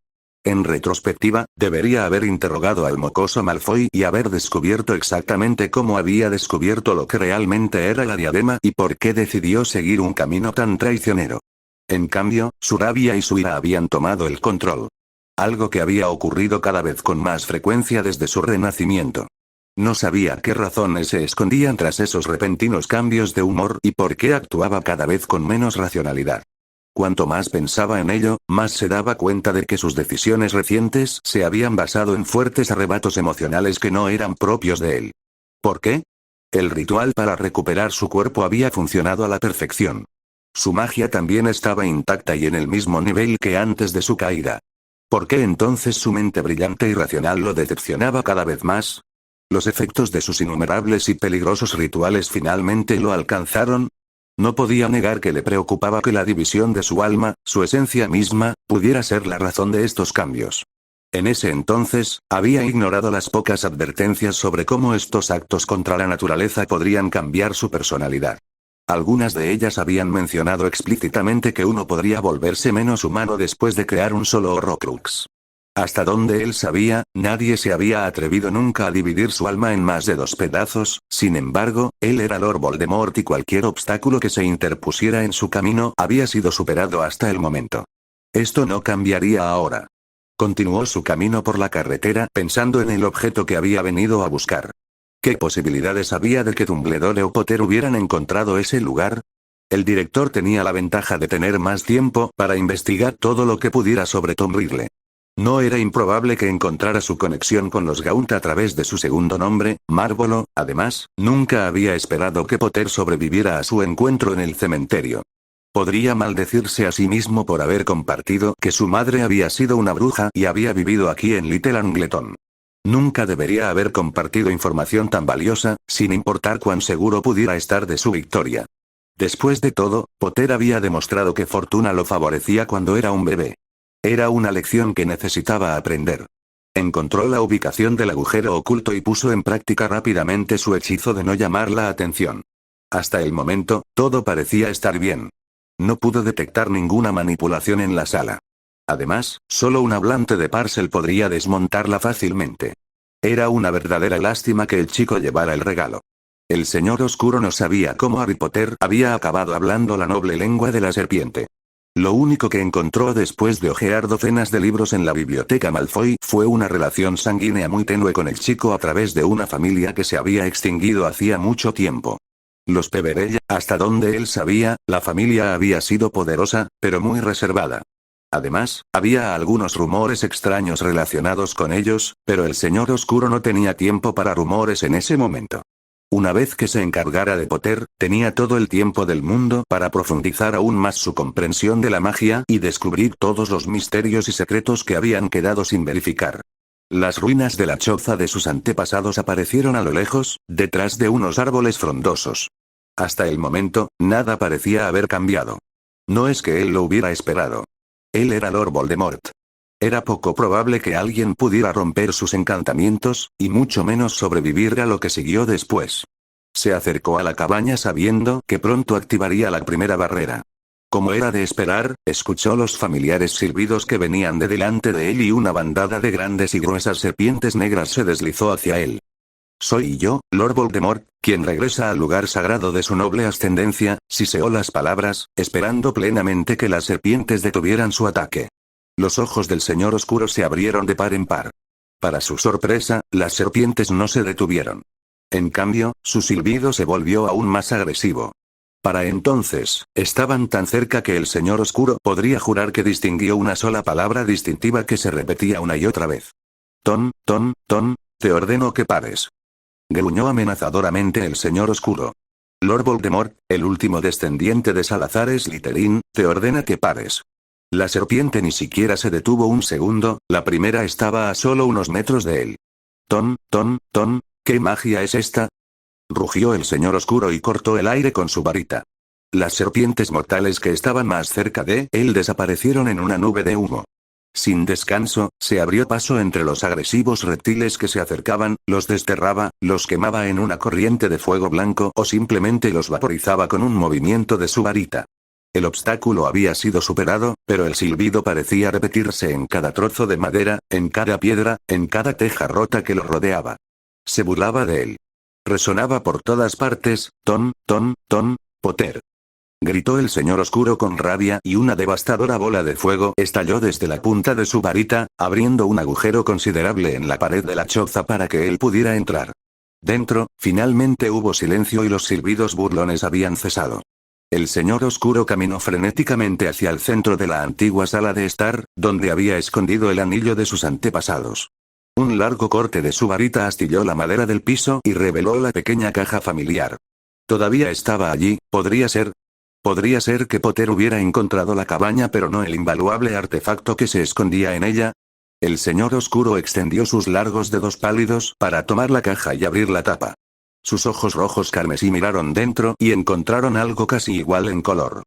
En retrospectiva, debería haber interrogado al mocoso Malfoy y haber descubierto exactamente cómo había descubierto lo que realmente era la diadema y por qué decidió seguir un camino tan traicionero. En cambio, su rabia y su ira habían tomado el control. Algo que había ocurrido cada vez con más frecuencia desde su renacimiento. No sabía qué razones se escondían tras esos repentinos cambios de humor y por qué actuaba cada vez con menos racionalidad. Cuanto más pensaba en ello, más se daba cuenta de que sus decisiones recientes se habían basado en fuertes arrebatos emocionales que no eran propios de él. ¿Por qué? El ritual para recuperar su cuerpo había funcionado a la perfección. Su magia también estaba intacta y en el mismo nivel que antes de su caída. ¿Por qué entonces su mente brillante y racional lo decepcionaba cada vez más? ¿Los efectos de sus innumerables y peligrosos rituales finalmente lo alcanzaron? No podía negar que le preocupaba que la división de su alma, su esencia misma, pudiera ser la razón de estos cambios. En ese entonces, había ignorado las pocas advertencias sobre cómo estos actos contra la naturaleza podrían cambiar su personalidad. Algunas de ellas habían mencionado explícitamente que uno podría volverse menos humano después de crear un solo Horrocrux. Hasta donde él sabía, nadie se había atrevido nunca a dividir su alma en más de 2 pedazos, sin embargo, él era Lord Voldemort y cualquier obstáculo que se interpusiera en su camino había sido superado hasta el momento. Esto no cambiaría ahora. Continuó su camino por la carretera pensando en el objeto que había venido a buscar. ¿Qué posibilidades había de que Dumbledore o Potter hubieran encontrado ese lugar? El director tenía la ventaja de tener más tiempo para investigar todo lo que pudiera sobre Tom Riddle. No era improbable que encontrara su conexión con los Gaunt a través de su segundo nombre, Marvolo. Además, nunca había esperado que Potter sobreviviera a su encuentro en el cementerio. Podría maldecirse a sí mismo por haber compartido que su madre había sido una bruja y había vivido aquí en Little Angleton. Nunca debería haber compartido información tan valiosa, sin importar cuán seguro pudiera estar de su victoria. Después de todo, Potter había demostrado que Fortuna lo favorecía cuando era un bebé. Era una lección que necesitaba aprender. Encontró la ubicación del agujero oculto y puso en práctica rápidamente su hechizo de no llamar la atención. Hasta el momento, todo parecía estar bien. No pudo detectar ninguna manipulación en la sala. Además, solo un hablante de Parcel podría desmontarla fácilmente. Era una verdadera lástima que el chico llevara el regalo. El señor oscuro no sabía cómo Harry Potter había acabado hablando la noble lengua de la serpiente. Lo único que encontró después de hojear docenas de libros en la biblioteca Malfoy fue una relación sanguínea muy tenue con el chico a través de una familia que se había extinguido hacía mucho tiempo. Los Peverell, hasta donde él sabía, la familia había sido poderosa, pero muy reservada. Además, había algunos rumores extraños relacionados con ellos, pero el señor oscuro no tenía tiempo para rumores en ese momento. Una vez que se encargara de Potter, tenía todo el tiempo del mundo para profundizar aún más su comprensión de la magia y descubrir todos los misterios y secretos que habían quedado sin verificar. Las ruinas de la choza de sus antepasados aparecieron a lo lejos, detrás de unos árboles frondosos. Hasta el momento, nada parecía haber cambiado. No es que él lo hubiera esperado. Él era Lord Voldemort. Era poco probable que alguien pudiera romper sus encantamientos, y mucho menos sobrevivir a lo que siguió después. Se acercó a la cabaña sabiendo que pronto activaría la primera barrera. Como era de esperar, escuchó los familiares silbidos que venían de delante de él y una bandada de grandes y gruesas serpientes negras se deslizó hacia él. Soy yo, Lord Voldemort, quien regresa al lugar sagrado de su noble ascendencia, siseó las palabras, esperando plenamente que las serpientes detuvieran su ataque. Los ojos del señor oscuro se abrieron de par en par. Para su sorpresa, las serpientes no se detuvieron. En cambio, su silbido se volvió aún más agresivo. Para entonces, estaban tan cerca que el señor oscuro podría jurar que distinguió una sola palabra distintiva que se repetía una y otra vez. Ton, te ordeno que pares. Gruñó amenazadoramente el señor oscuro. Lord Voldemort, el último descendiente de Salazar Slytherin, te ordena que pares. La serpiente ni siquiera se detuvo un segundo, la primera estaba a solo unos metros de él. Ton, ¿qué magia es esta? Rugió el señor oscuro y cortó el aire con su varita. Las serpientes mortales que estaban más cerca de él desaparecieron en una nube de humo. Sin descanso, se abrió paso entre los agresivos reptiles que se acercaban, los desterraba, los quemaba en una corriente de fuego blanco o simplemente los vaporizaba con un movimiento de su varita. El obstáculo había sido superado, pero el silbido parecía repetirse en cada trozo de madera, en cada piedra, en cada teja rota que lo rodeaba. Se burlaba de él. Resonaba por todas partes, Potter. Gritó el señor oscuro con rabia y una devastadora bola de fuego estalló desde la punta de su varita, abriendo un agujero considerable en la pared de la choza para que él pudiera entrar. Dentro, finalmente hubo silencio y los silbidos burlones habían cesado. El señor oscuro caminó frenéticamente hacia el centro de la antigua sala de estar, donde había escondido el anillo de sus antepasados. Un largo corte de su varita astilló la madera del piso y reveló la pequeña caja familiar. Todavía estaba allí, podría ser que Potter hubiera encontrado la cabaña pero no el invaluable artefacto que se escondía en ella. El señor oscuro extendió sus largos dedos pálidos para tomar la caja y abrir la tapa. Sus ojos rojos carmesí miraron dentro y encontraron algo casi igual en color.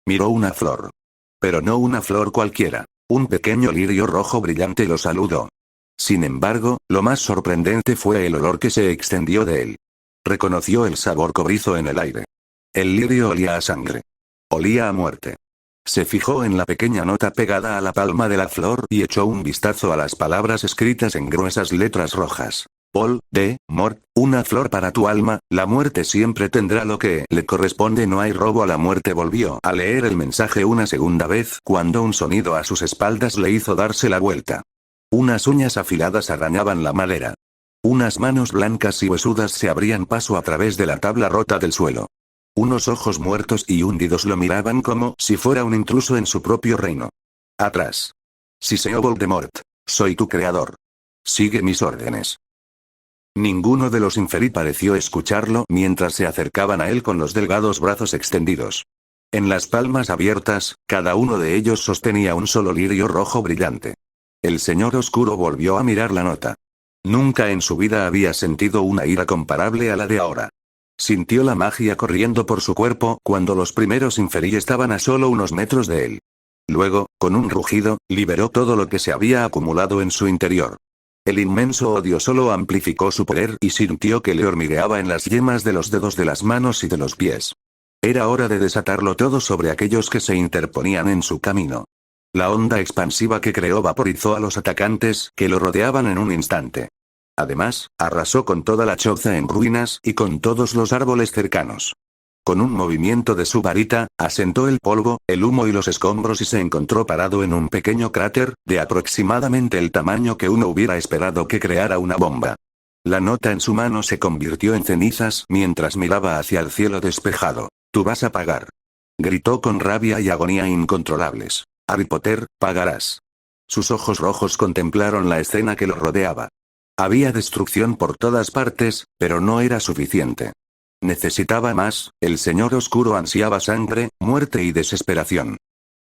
Miró una flor. Pero no una flor cualquiera. Un pequeño lirio rojo brillante lo saludó. Sin embargo, lo más sorprendente fue el olor que se extendió de él. Reconoció el sabor cobrizo en el aire. El lirio olía a sangre. Olía a muerte. Se fijó en la pequeña nota pegada a la palma de la flor y echó un vistazo a las palabras escritas en gruesas letras rojas. Voldemort, una flor para tu alma, la muerte siempre tendrá lo que le corresponde, no hay robo a la muerte. Volvió a leer el mensaje una segunda vez cuando un sonido a sus espaldas le hizo darse la vuelta. Unas uñas afiladas arañaban la madera. Unas manos blancas y huesudas se abrían paso a través de la tabla rota del suelo. Unos ojos muertos y hundidos lo miraban como si fuera un intruso en su propio reino. Atrás. Siseó Voldemort. Soy tu creador. Sigue mis órdenes. Ninguno de los inferi pareció escucharlo mientras se acercaban a él con los delgados brazos extendidos. En las palmas abiertas, cada uno de ellos sostenía un solo lirio rojo brillante. El señor oscuro volvió a mirar la nota. Nunca en su vida había sentido una ira comparable a la de ahora. Sintió la magia corriendo por su cuerpo cuando los primeros inferi estaban a solo unos metros de él. Luego, con un rugido, liberó todo lo que se había acumulado en su interior. El inmenso odio solo amplificó su poder y sintió que le hormigueaba en las yemas de los dedos de las manos y de los pies. Era hora de desatarlo todo sobre aquellos que se interponían en su camino. La onda expansiva que creó vaporizó a los atacantes que lo rodeaban en un instante. Además, arrasó con toda la choza en ruinas y con todos los árboles cercanos. Con un movimiento de su varita, asentó el polvo, el humo y los escombros y se encontró parado en un pequeño cráter, de aproximadamente el tamaño que uno hubiera esperado que creara una bomba. La nota en su mano se convirtió en cenizas mientras miraba hacia el cielo despejado. Tú vas a pagar. Gritó con rabia y agonía incontrolables. Harry Potter, pagarás. Sus ojos rojos contemplaron la escena que lo rodeaba. Había destrucción por todas partes, pero no era suficiente. Necesitaba más, el señor oscuro ansiaba sangre, muerte y desesperación.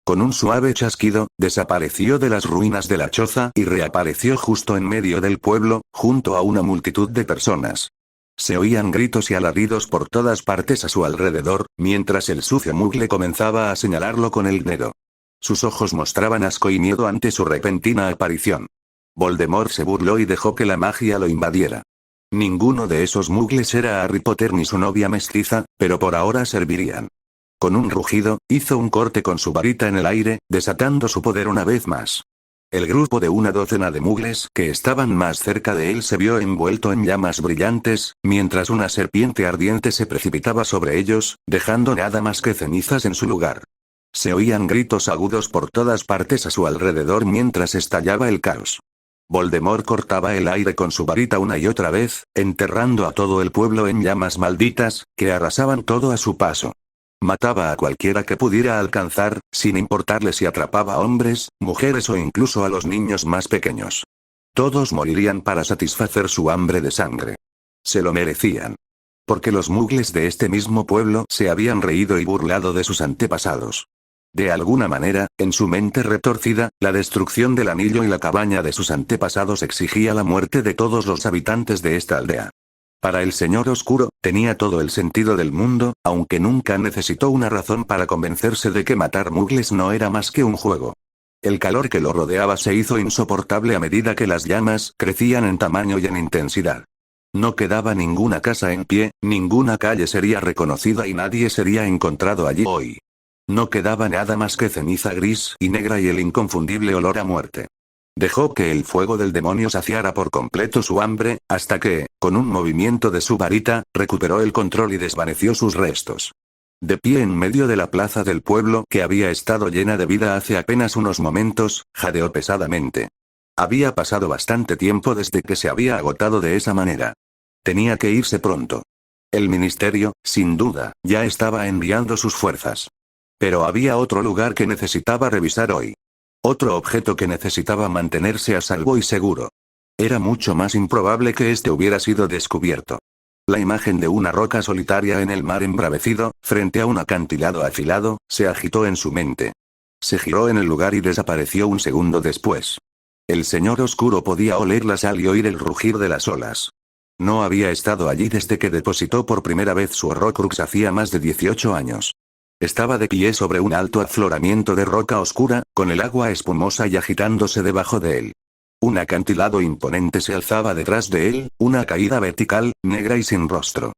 Con un suave chasquido, desapareció de las ruinas de la choza y reapareció justo en medio del pueblo, junto a una multitud de personas. Se oían gritos y alaridos por todas partes a su alrededor, mientras el sucio mugle comenzaba a señalarlo con el dedo. Sus ojos mostraban asco y miedo ante su repentina aparición. Voldemort se burló y dejó que la magia lo invadiera. Ninguno de esos mugles era Harry Potter ni su novia mestiza, pero por ahora servirían. Con un rugido, hizo un corte con su varita en el aire, desatando su poder una vez más. El grupo de una docena de mugles que estaban más cerca de él se vio envuelto en llamas brillantes, mientras una serpiente ardiente se precipitaba sobre ellos, dejando nada más que cenizas en su lugar. Se oían gritos agudos por todas partes a su alrededor mientras estallaba el caos. Voldemort cortaba el aire con su varita una y otra vez, enterrando a todo el pueblo en llamas malditas, que arrasaban todo a su paso. Mataba a cualquiera que pudiera alcanzar, sin importarle si atrapaba a hombres, mujeres o incluso a los niños más pequeños. Todos morirían para satisfacer su hambre de sangre. Se lo merecían. Porque los mugles de este mismo pueblo se habían reído y burlado de sus antepasados. De alguna manera, en su mente retorcida, la destrucción del anillo y la cabaña de sus antepasados exigía la muerte de todos los habitantes de esta aldea. Para el Señor Oscuro, tenía todo el sentido del mundo, aunque nunca necesitó una razón para convencerse de que matar mugles no era más que un juego. El calor que lo rodeaba se hizo insoportable a medida que las llamas crecían en tamaño y en intensidad. No quedaba ninguna casa en pie, ninguna calle sería reconocida y nadie sería encontrado allí hoy. No quedaba nada más que ceniza gris y negra y el inconfundible olor a muerte. Dejó que el fuego del demonio saciara por completo su hambre, hasta que, con un movimiento de su varita, recuperó el control y desvaneció sus restos. De pie en medio de la plaza del pueblo que había estado llena de vida hace apenas unos momentos, jadeó pesadamente. Había pasado bastante tiempo desde que se había agotado de esa manera. Tenía que irse pronto. El ministerio, sin duda, ya estaba enviando sus fuerzas. Pero había otro lugar que necesitaba revisar hoy. Otro objeto que necesitaba mantenerse a salvo y seguro. Era mucho más improbable que este hubiera sido descubierto. La imagen de una roca solitaria en el mar embravecido, frente a un acantilado afilado, se agitó en su mente. Se giró en el lugar y desapareció un segundo después. El Señor Oscuro podía oler la sal y oír el rugir de las olas. No había estado allí desde que depositó por primera vez su Horrocrux hacía más de 18 años. Estaba de pie sobre un alto afloramiento de roca oscura, con el agua espumosa y agitándose debajo de él. Un acantilado imponente se alzaba detrás de él, una caída vertical, negra y sin rostro.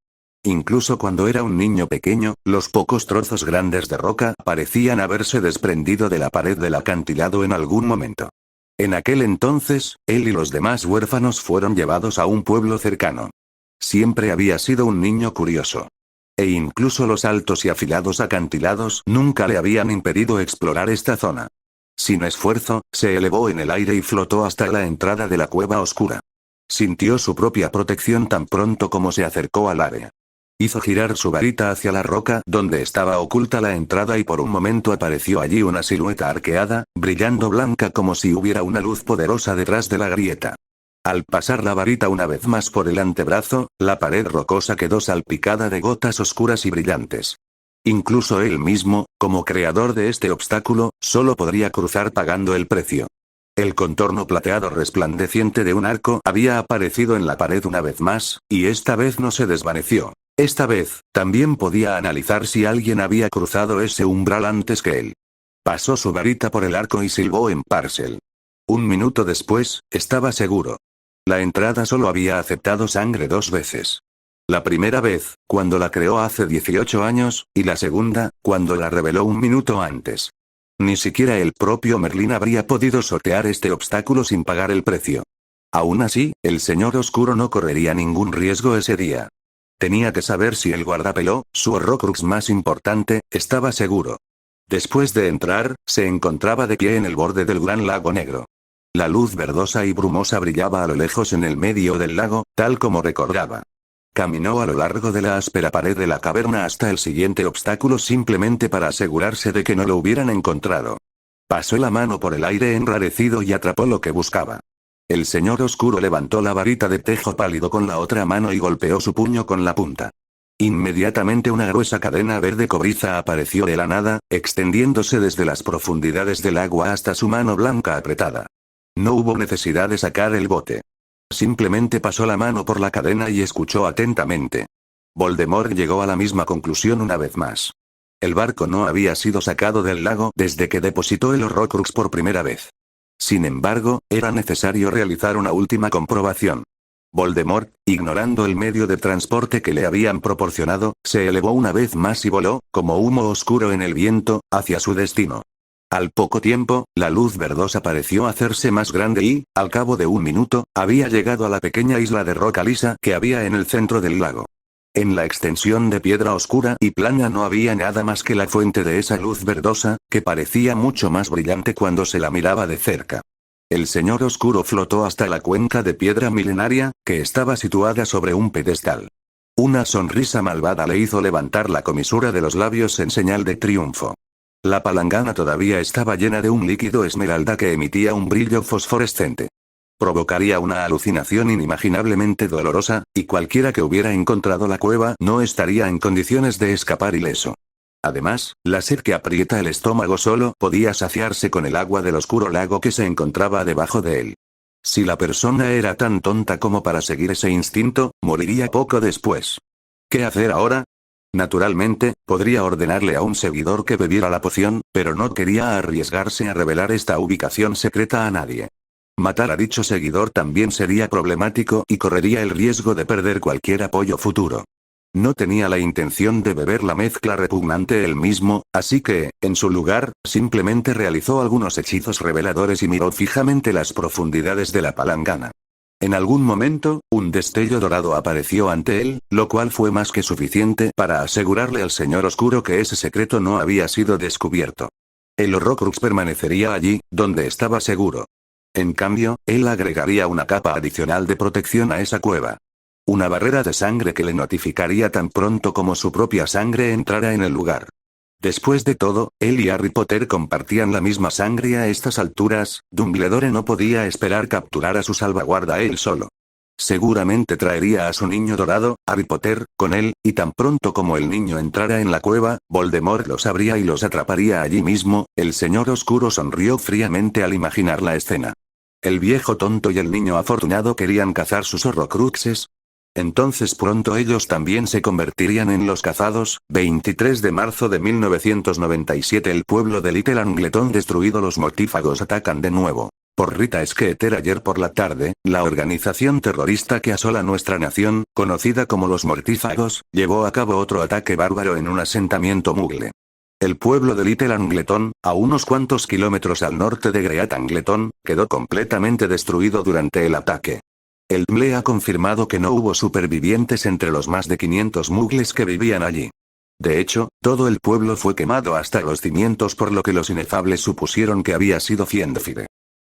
Incluso cuando era un niño pequeño, los pocos trozos grandes de roca parecían haberse desprendido de la pared del acantilado en algún momento. En aquel entonces, él y los demás huérfanos fueron llevados a un pueblo cercano. Siempre había sido un niño curioso. E incluso los altos y afilados acantilados nunca le habían impedido explorar esta zona. Sin esfuerzo, se elevó en el aire y flotó hasta la entrada de la cueva oscura. Sintió su propia protección tan pronto como se acercó al área. Hizo girar su varita hacia la roca donde estaba oculta la entrada y por un momento apareció allí una silueta arqueada, brillando blanca como si hubiera una luz poderosa detrás de la grieta. Al pasar la varita una vez más por el antebrazo, la pared rocosa quedó salpicada de gotas oscuras y brillantes. Incluso él mismo, como creador de este obstáculo, solo podría cruzar pagando el precio. El contorno plateado resplandeciente de un arco había aparecido en la pared una vez más, y esta vez no se desvaneció. Esta vez, también podía analizar si alguien había cruzado ese umbral antes que él. Pasó su varita por el arco y silbó en Parcel. Un minuto después, estaba seguro. La entrada solo había aceptado sangre 2 veces. La primera vez, cuando la creó hace 18 años, y la segunda, cuando la reveló un minuto antes. Ni siquiera el propio Merlín habría podido sortear este obstáculo sin pagar el precio. Aún así, el Señor Oscuro no correría ningún riesgo ese día. Tenía que saber si el guardapelo, su Horrocrux más importante, estaba seguro. Después de entrar, se encontraba de pie en el borde del gran lago negro. La luz verdosa y brumosa brillaba a lo lejos en el medio del lago, tal como recordaba. Caminó a lo largo de la áspera pared de la caverna hasta el siguiente obstáculo simplemente para asegurarse de que no lo hubieran encontrado. Pasó la mano por el aire enrarecido y atrapó lo que buscaba. El Señor Oscuro levantó la varita de tejo pálido con la otra mano y golpeó su puño con la punta. Inmediatamente una gruesa cadena verde cobriza apareció de la nada, extendiéndose desde las profundidades del agua hasta su mano blanca apretada. No hubo necesidad de sacar el bote. Simplemente pasó la mano por la cadena y escuchó atentamente. Voldemort llegó a la misma conclusión una vez más. El barco no había sido sacado del lago desde que depositó el Horrocrux por primera vez. Sin embargo, era necesario realizar una última comprobación. Voldemort, ignorando el medio de transporte que le habían proporcionado, se elevó una vez más y voló, como humo oscuro en el viento, hacia su destino. Al poco tiempo, la luz verdosa pareció hacerse más grande y, al cabo de un minuto, había llegado a la pequeña isla de roca lisa que había en el centro del lago. En la extensión de piedra oscura y plana no había nada más que la fuente de esa luz verdosa, que parecía mucho más brillante cuando se la miraba de cerca. El señor oscuro flotó hasta la cuenca de piedra milenaria, que estaba situada sobre un pedestal. Una sonrisa malvada le hizo levantar la comisura de los labios en señal de triunfo. La palangana todavía estaba llena de un líquido esmeralda que emitía un brillo fosforescente. Provocaría una alucinación inimaginablemente dolorosa, y cualquiera que hubiera encontrado la cueva no estaría en condiciones de escapar ileso. Además, la sed que aprieta el estómago solo podía saciarse con el agua del oscuro lago que se encontraba debajo de él. Si la persona era tan tonta como para seguir ese instinto, moriría poco después. ¿Qué hacer ahora? Naturalmente, podría ordenarle a un seguidor que bebiera la poción, pero no quería arriesgarse a revelar esta ubicación secreta a nadie. Matar a dicho seguidor también sería problemático y correría el riesgo de perder cualquier apoyo futuro. No tenía la intención de beber la mezcla repugnante él mismo, así que, en su lugar, simplemente realizó algunos hechizos reveladores y miró fijamente las profundidades de la palangana. En algún momento, un destello dorado apareció ante él, lo cual fue más que suficiente para asegurarle al señor oscuro que ese secreto no había sido descubierto. El Horrocrux permanecería allí, donde estaba seguro. En cambio, él agregaría una capa adicional de protección a esa cueva. Una barrera de sangre que le notificaría tan pronto como su propia sangre entrara en el lugar. Después de todo, él y Harry Potter compartían la misma sangre a estas alturas. Dumbledore no podía esperar capturar a su salvaguarda él solo. Seguramente traería a su niño dorado, Harry Potter, con él, y tan pronto como el niño entrara en la cueva, Voldemort los abría y los atraparía allí mismo. El señor oscuro sonrió fríamente al imaginar la escena. El viejo tonto y el niño afortunado querían cazar sus Horrocruxes. Entonces pronto ellos también se convertirían en los cazados. 23 de marzo de 1997. El pueblo de Little Angleton destruido. Los mortífagos atacan de nuevo. Por Rita Skeeter. Ayer por la tarde, la organización terrorista que asola nuestra nación, conocida como los mortífagos, llevó a cabo otro ataque bárbaro en un asentamiento mugle. El pueblo de Little Angleton, a unos cuantos kilómetros al norte de Great Angleton, quedó completamente destruido durante el ataque. El MLE ha confirmado que no hubo supervivientes entre los más de 500 mugles que vivían allí. De hecho, todo el pueblo fue quemado hasta los cimientos, por lo que los inefables supusieron que había sido Fiendfire.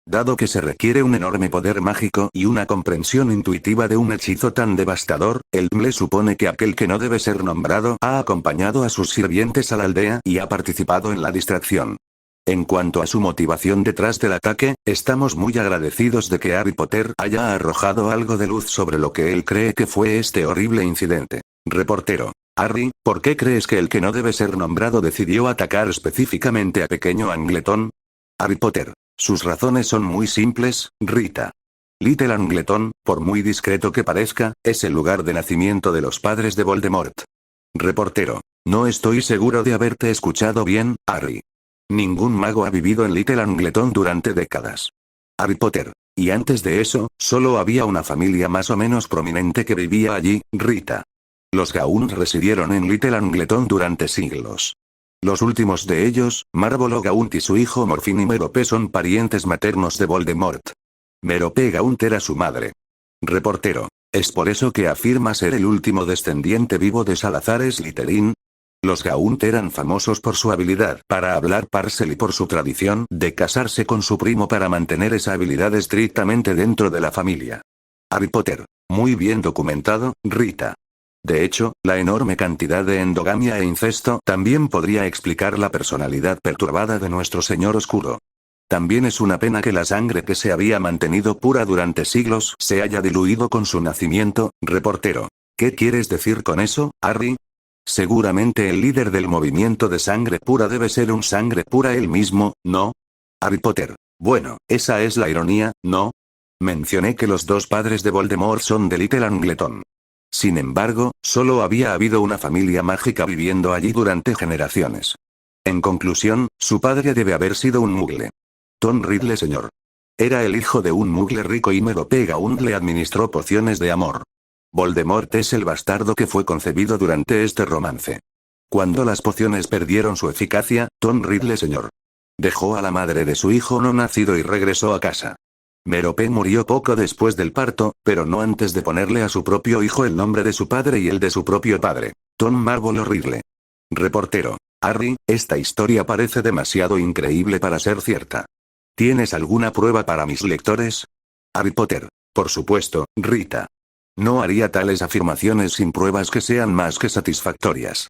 Dado que se requiere un enorme poder mágico y una comprensión intuitiva de un hechizo tan devastador, el MLE supone que aquel que no debe ser nombrado ha acompañado a sus sirvientes a la aldea y ha participado en la distracción. En cuanto a su motivación detrás del ataque, estamos muy agradecidos de que Harry Potter haya arrojado algo de luz sobre lo que él cree que fue este horrible incidente. Reportero: Harry, ¿por qué crees que el que no debe ser nombrado decidió atacar específicamente a Pequeño Angleton? Harry Potter: sus razones son muy simples, Rita. Little Angleton, por muy discreto que parezca, es el lugar de nacimiento de los padres de Voldemort. Reportero: no estoy seguro de haberte escuchado bien, Harry. Ningún mago ha vivido en Little Angleton durante décadas. Harry Potter: y antes de eso, solo había una familia más o menos prominente que vivía allí, Rita. Los Gaunt residieron en Little Angleton durante siglos. Los últimos de ellos, Marvolo Gaunt y su hijo Morfin y Merope, son parientes maternos de Voldemort. Merope Gaunt era su madre. Reportero: ¿es por eso que afirma ser el último descendiente vivo de Salazar Slytherin? Los Gaunt eran famosos por su habilidad para hablar Parcel y por su tradición de casarse con su primo para mantener esa habilidad estrictamente dentro de la familia. Harry Potter: muy bien documentado, Rita. De hecho, la enorme cantidad de endogamia e incesto también podría explicar la personalidad perturbada de nuestro señor oscuro. También es una pena que la sangre que se había mantenido pura durante siglos se haya diluido con su nacimiento. Reportero: ¿Qué quieres decir con eso, Harry? Seguramente el líder del movimiento de sangre pura debe ser un sangre pura él mismo, ¿no? Harry Potter. Bueno, esa es la ironía, ¿no? Mencioné que los dos padres de Voldemort son de Little Angleton. Sin embargo, solo había habido una familia mágica viviendo allí durante generaciones. En conclusión, su padre debe haber sido un mugle. Tom Riddle, señor. Era el hijo de un mugle rico y Meropegaund le administró pociones de amor. Voldemort es el bastardo que fue concebido durante este romance. Cuando las pociones perdieron su eficacia, Tom Riddle, señor, dejó a la madre de su hijo no nacido y regresó a casa. Merope murió poco después del parto, pero no antes de ponerle a su propio hijo el nombre de su padre y el de su propio padre. Tom Marvolo Riddle. Reportero. Harry, esta historia parece demasiado increíble para ser cierta. ¿Tienes alguna prueba para mis lectores? Harry Potter. Por supuesto, Rita. No haría tales afirmaciones sin pruebas que sean más que satisfactorias.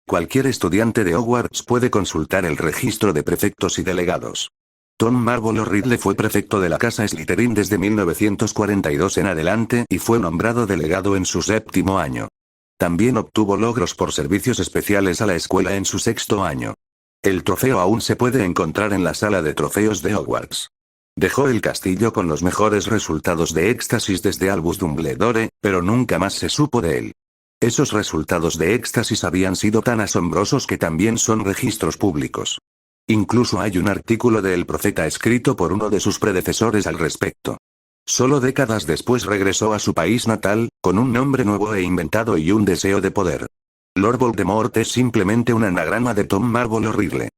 Cualquier estudiante de Hogwarts puede consultar el registro de prefectos y delegados. Tom Marvolo Riddle fue prefecto de la casa Slytherin desde 1942 en adelante y fue nombrado delegado en su 7º año. También obtuvo logros por servicios especiales a la escuela en su 6º año. El trofeo aún se puede encontrar en la sala de trofeos de Hogwarts. Dejó el castillo con los mejores resultados de éxtasis desde Albus Dumbledore, pero nunca más se supo de él. Esos resultados de éxtasis habían sido tan asombrosos que también son registros públicos. Incluso hay un artículo de El Profeta escrito por uno de sus predecesores al respecto. Solo décadas después regresó a su país natal, con un nombre nuevo e inventado y un deseo de poder. Lord Voldemort es simplemente un anagrama de Tom Marvolo Riddle.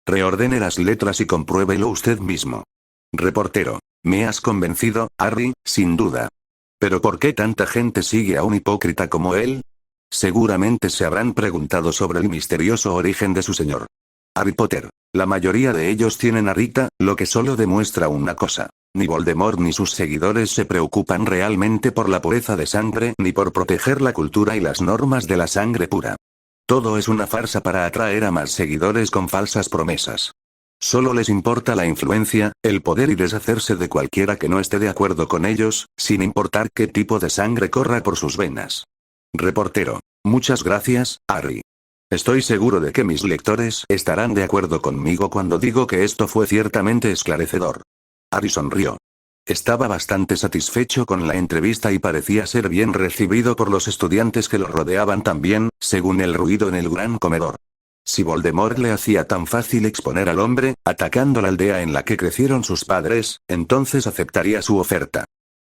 Reordene las letras y compruébelo usted mismo. Reportero. Me has convencido, Harry, sin duda. ¿Pero por qué tanta gente sigue a un hipócrita como él? Seguramente se habrán preguntado sobre el misterioso origen de su señor. Harry Potter. La mayoría de ellos tienen a Rita, lo que solo demuestra una cosa. Ni Voldemort ni sus seguidores se preocupan realmente por la pureza de sangre ni por proteger la cultura y las normas de la sangre pura. Todo es una farsa para atraer a más seguidores con falsas promesas. Solo les importa la influencia, el poder y deshacerse de cualquiera que no esté de acuerdo con ellos, sin importar qué tipo de sangre corra por sus venas. Reportero. Muchas gracias, Harry. Estoy seguro de que mis lectores estarán de acuerdo conmigo cuando digo que esto fue ciertamente esclarecedor. Harry sonrió. Estaba bastante satisfecho con la entrevista y parecía ser bien recibido por los estudiantes que lo rodeaban también, según el ruido en el gran comedor. Si Voldemort le hacía tan fácil exponer al hombre, atacando la aldea en la que crecieron sus padres, entonces aceptaría su oferta.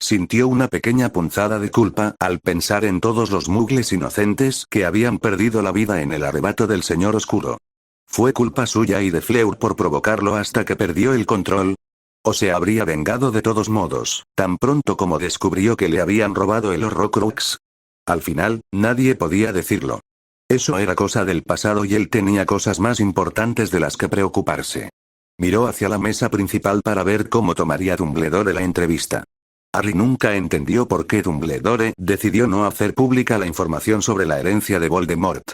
Sintió una pequeña punzada de culpa al pensar en todos los mugles inocentes que habían perdido la vida en el arrebato del Señor Oscuro. ¿Fue culpa suya y de Fleur por provocarlo hasta que perdió el control? ¿O se habría vengado de todos modos, tan pronto como descubrió que le habían robado el Horrocrux? Al final, nadie podía decirlo. Eso era cosa del pasado y él tenía cosas más importantes de las que preocuparse. Miró hacia la mesa principal para ver cómo tomaría Dumbledore la entrevista. Harry nunca entendió por qué Dumbledore decidió no hacer pública la información sobre la herencia de Voldemort.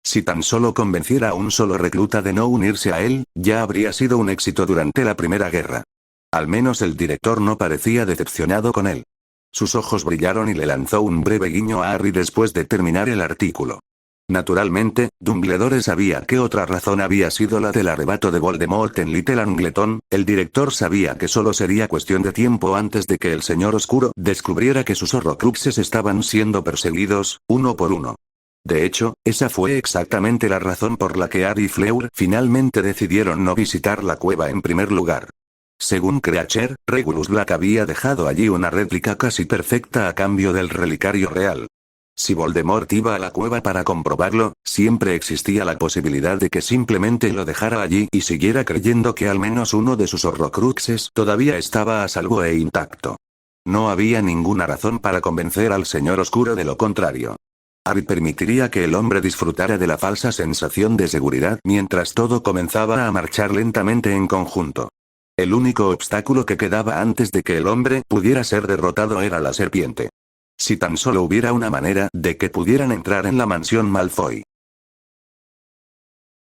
Si tan solo convenciera a un solo recluta de no unirse a él, ya habría sido un éxito durante la Primera Guerra. Al menos el director no parecía decepcionado con él. Sus ojos brillaron y le lanzó un breve guiño a Harry después de terminar el artículo. Naturalmente, Dumbledore sabía que otra razón había sido la del arrebato de Voldemort en Little Angleton. El director sabía que solo sería cuestión de tiempo antes de que el Señor Oscuro descubriera que sus Horrocruxes estaban siendo perseguidos, uno por uno. De hecho, esa fue exactamente la razón por la que Harry y Fleur finalmente decidieron no visitar la cueva en primer lugar. Según Creacher, Regulus Black había dejado allí una réplica casi perfecta a cambio del relicario real. Si Voldemort iba a la cueva para comprobarlo, siempre existía la posibilidad de que simplemente lo dejara allí y siguiera creyendo que al menos uno de sus Horrocruxes todavía estaba a salvo e intacto. No había ninguna razón para convencer al Señor Oscuro de lo contrario. Harry permitiría que el hombre disfrutara de la falsa sensación de seguridad mientras todo comenzaba a marchar lentamente en conjunto. El único obstáculo que quedaba antes de que el hombre pudiera ser derrotado era la serpiente. Si tan solo hubiera una manera de que pudieran entrar en la mansión Malfoy.